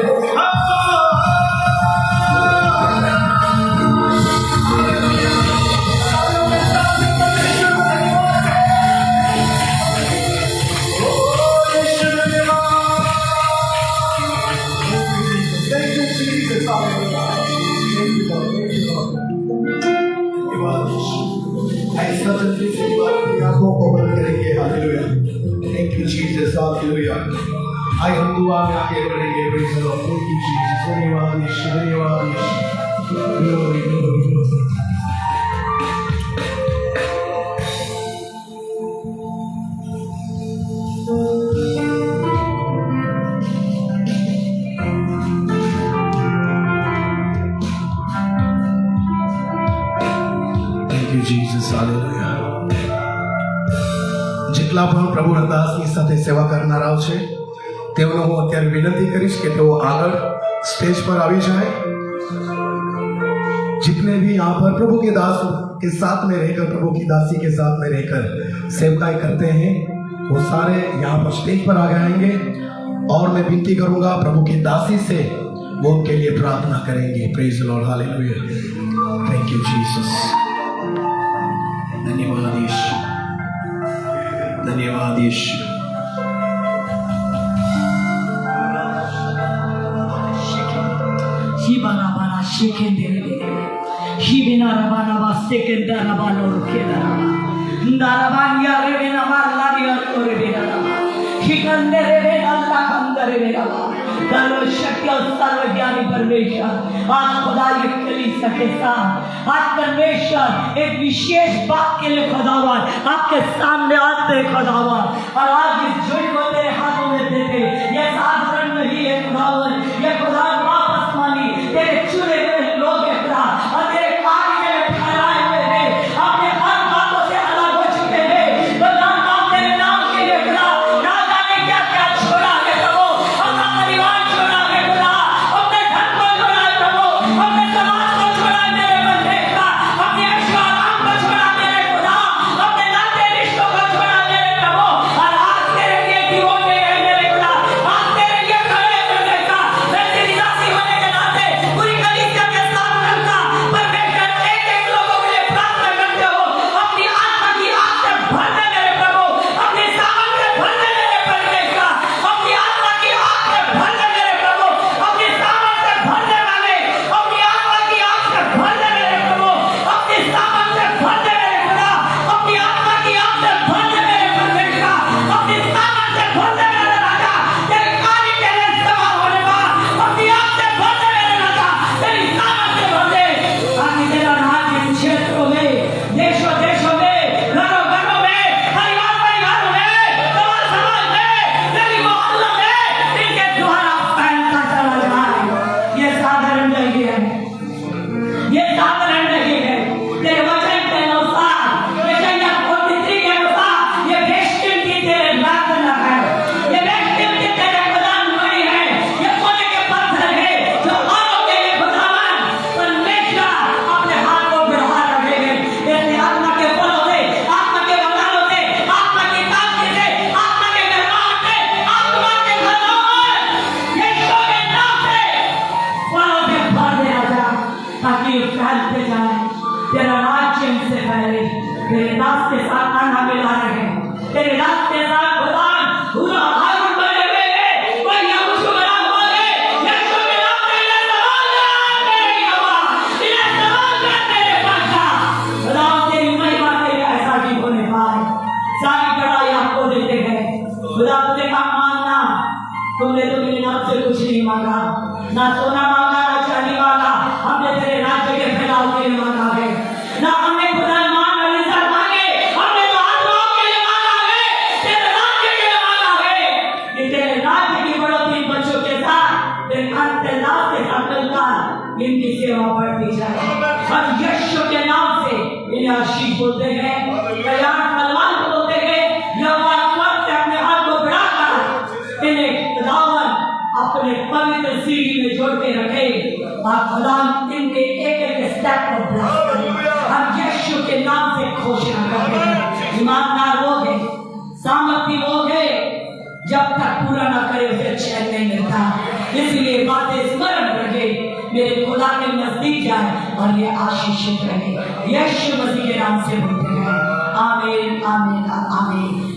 Thank you, Jesus. Hallelujah. Thank you, Lord. Thank you, Lord. ऐसा जल्दी से बात आंखों को बंद करेंगे hallelujah thank you Jesus hallelujah आइए हम दुआ में आगे बढ़ेंगे praise the Lord thank you Jesus धन्यवाद यीशु धन्यवाद Yeshu glory glory thank you Jesus hallelujah જેટલા પણ પ્રભુ રંદાસની સાથે સેવા કરનારાઓ છે તેઓને હું અત્યારે વિનંતી કરીશ કે તેઓ આગળ સ્ટેજ પર આવી જાય जितने भी यहाँ पर प्रभु के दास के साथ में रहकर प्रभु की दासी के साथ में रहकर सेवकाई करते हैं वो सारे यहाँ पर स्टेज पर आ जाएंगे और मैं विनती करूंगा प्रभु की दासी से वो उनके लिए प्रार्थना करेंगे praise the Lord hallelujah thank you Jesus धन्यवाद यीशु धन्यवाद यीशु Shibana bana shekendere, shibina rabana ba sekendara bana rokedara, ndarabanya rebena malaria torebena, shikandere bena lakandere bena, dalo शक्ति सर्वज्ञानी परमेश्वर आज खुदा ये कलीसिया के साथ आज परमेश्वर एक विशेष बात के लिए खुदावन आपके सामने आते हैं खुदावन और आज इस जुड़ को तेरे हाथों में देते ये साधारण नहीं है खुदावन ये खुदा वापस मानी तेरे चुने हुए लोग है खुदा और तेरे कार्य में ठहराए हुए हैं अपने हर बातों से अलग हो चुके हैं तो नाम तेरे नाम के लिए खुदा ना जाने क्या क्या छोड़ा है प्रभु अपना परिवार छोड़ा है खुदा अपने घर को छोड़ा है प्रभु अपने समाज को छोड़ा है मेरे बंदे का अपने ऐश्वर्य को छोड़ा मेरे खुदा अपने नाते रिश्तों को छोड़ा मेरे प्रभु और आज तेरे लिए दीवाने हैं मेरे खुदा आज तेरे लिए खड़े होने का मैं तेरी दासी होने के नाते पूरी कलीसिया के साथ रहता परमेश्वर एक लोगों के लिए प्रार्थना करते हो अपनी आत्मा की आग से भरने मेरे प्रभु अपनी सामन से भरने मेरे परमेश्वर अपनी आत्मा की आग से भरने मेरे प्रभु अपनी सामन से भरने वाले अपनी आत्मा की आग से भरने मेरे प्रभु अपनी सामन से भरने मेरे खुदा अपनी आत्मा की आग से भरने मेरे परमेश्वर अपनी सामन से भरने मेरे राजा तेरे कार्य के लिए इस्तेमाल होने का अपनी आग से भरने मेरे राजा तेरी सामन से भरने ताकि तेरा राज इन क्षेत्रों में देशों देशों में घरों घरों में परिवार परिवारों में समाज समाज में गली मोहल्लों में इनके द्वारा फैलता चला जाए ये साधारण नहीं है ये साधारण नहीं है तेरे वचन के अनुसार यशायाह 43 के अनुसार ये वेश्या की तेरे लालन है ये वेश्या की तेरे प्रदान हुई है ये सोने के पत्थर है जो औरों के लिए खुदावन परमेश्वर अपने हाथ को बढ़ा रखेंगे इसलिए आत्मा के फलों से आत्मा के वरदानों से आत्मा की ताकत से आत्मा के निर्माण से आत्मा के खजाने यीशु के नाम से फलों से भर दिया जाए ताकि ये फैलते जाए तेरा राज्य इनसे फैले तेरे दास के साथ आना मिला रहे तेरे दास के साथ भगवान पूरा हारून बने हुए हैं कोई यीशु का नाम बोले यीशु के नाम में ये सवाल है मेरी आवाज इन्हें सवाल कर मेरे बादशाह खुदा तेरी महिमा के लिए ऐसा भी होने पाए सारी बड़ाई आपको देते हैं खुदा तुझे काम मांगना तुमने तो मेरे नाम से कुछ नहीं मांगा ना सोना मांगा ना चांदी मांगा हमने तेरे राज्य के फैलाव के लिए मांगा है ना हमने खुदा मान और इज्जत मांगे हमने तो आत्माओं के लिए मांगा है तेरे राज्य के लिए मांगा है कि तेरे राज्य की बढ़ोतरी बच्चों के साथ तेरे अंतर्नाम के साथ मिलकर इनकी सेवा बढ़ती जाए हम यीशु के नाम से इन्हें आशीष बोलते हैं कल्याण बलवान बोलते हैं यहोवा स्वर्ग से अपने हाथ को बढ़ाकर इन्हें खुदावन अपने पवित्र सीढ़ी में जोड़ के रखे और खुदा इनके एक एक स्टेप को ब्लेस करे हम यीशु के नाम से घोषणा करते हैं ईमानदार लोग हैं सामर्थी लोग हैं जब तक पूरा ना करे उसे चैन इसलिए बातें स्मरण रखे, मेरे खुदा के नजदीक जाए और ये आशीषित रहे। यीशु मसीह के नाम से बोलते हैं आमीन, आमीन, आमीन।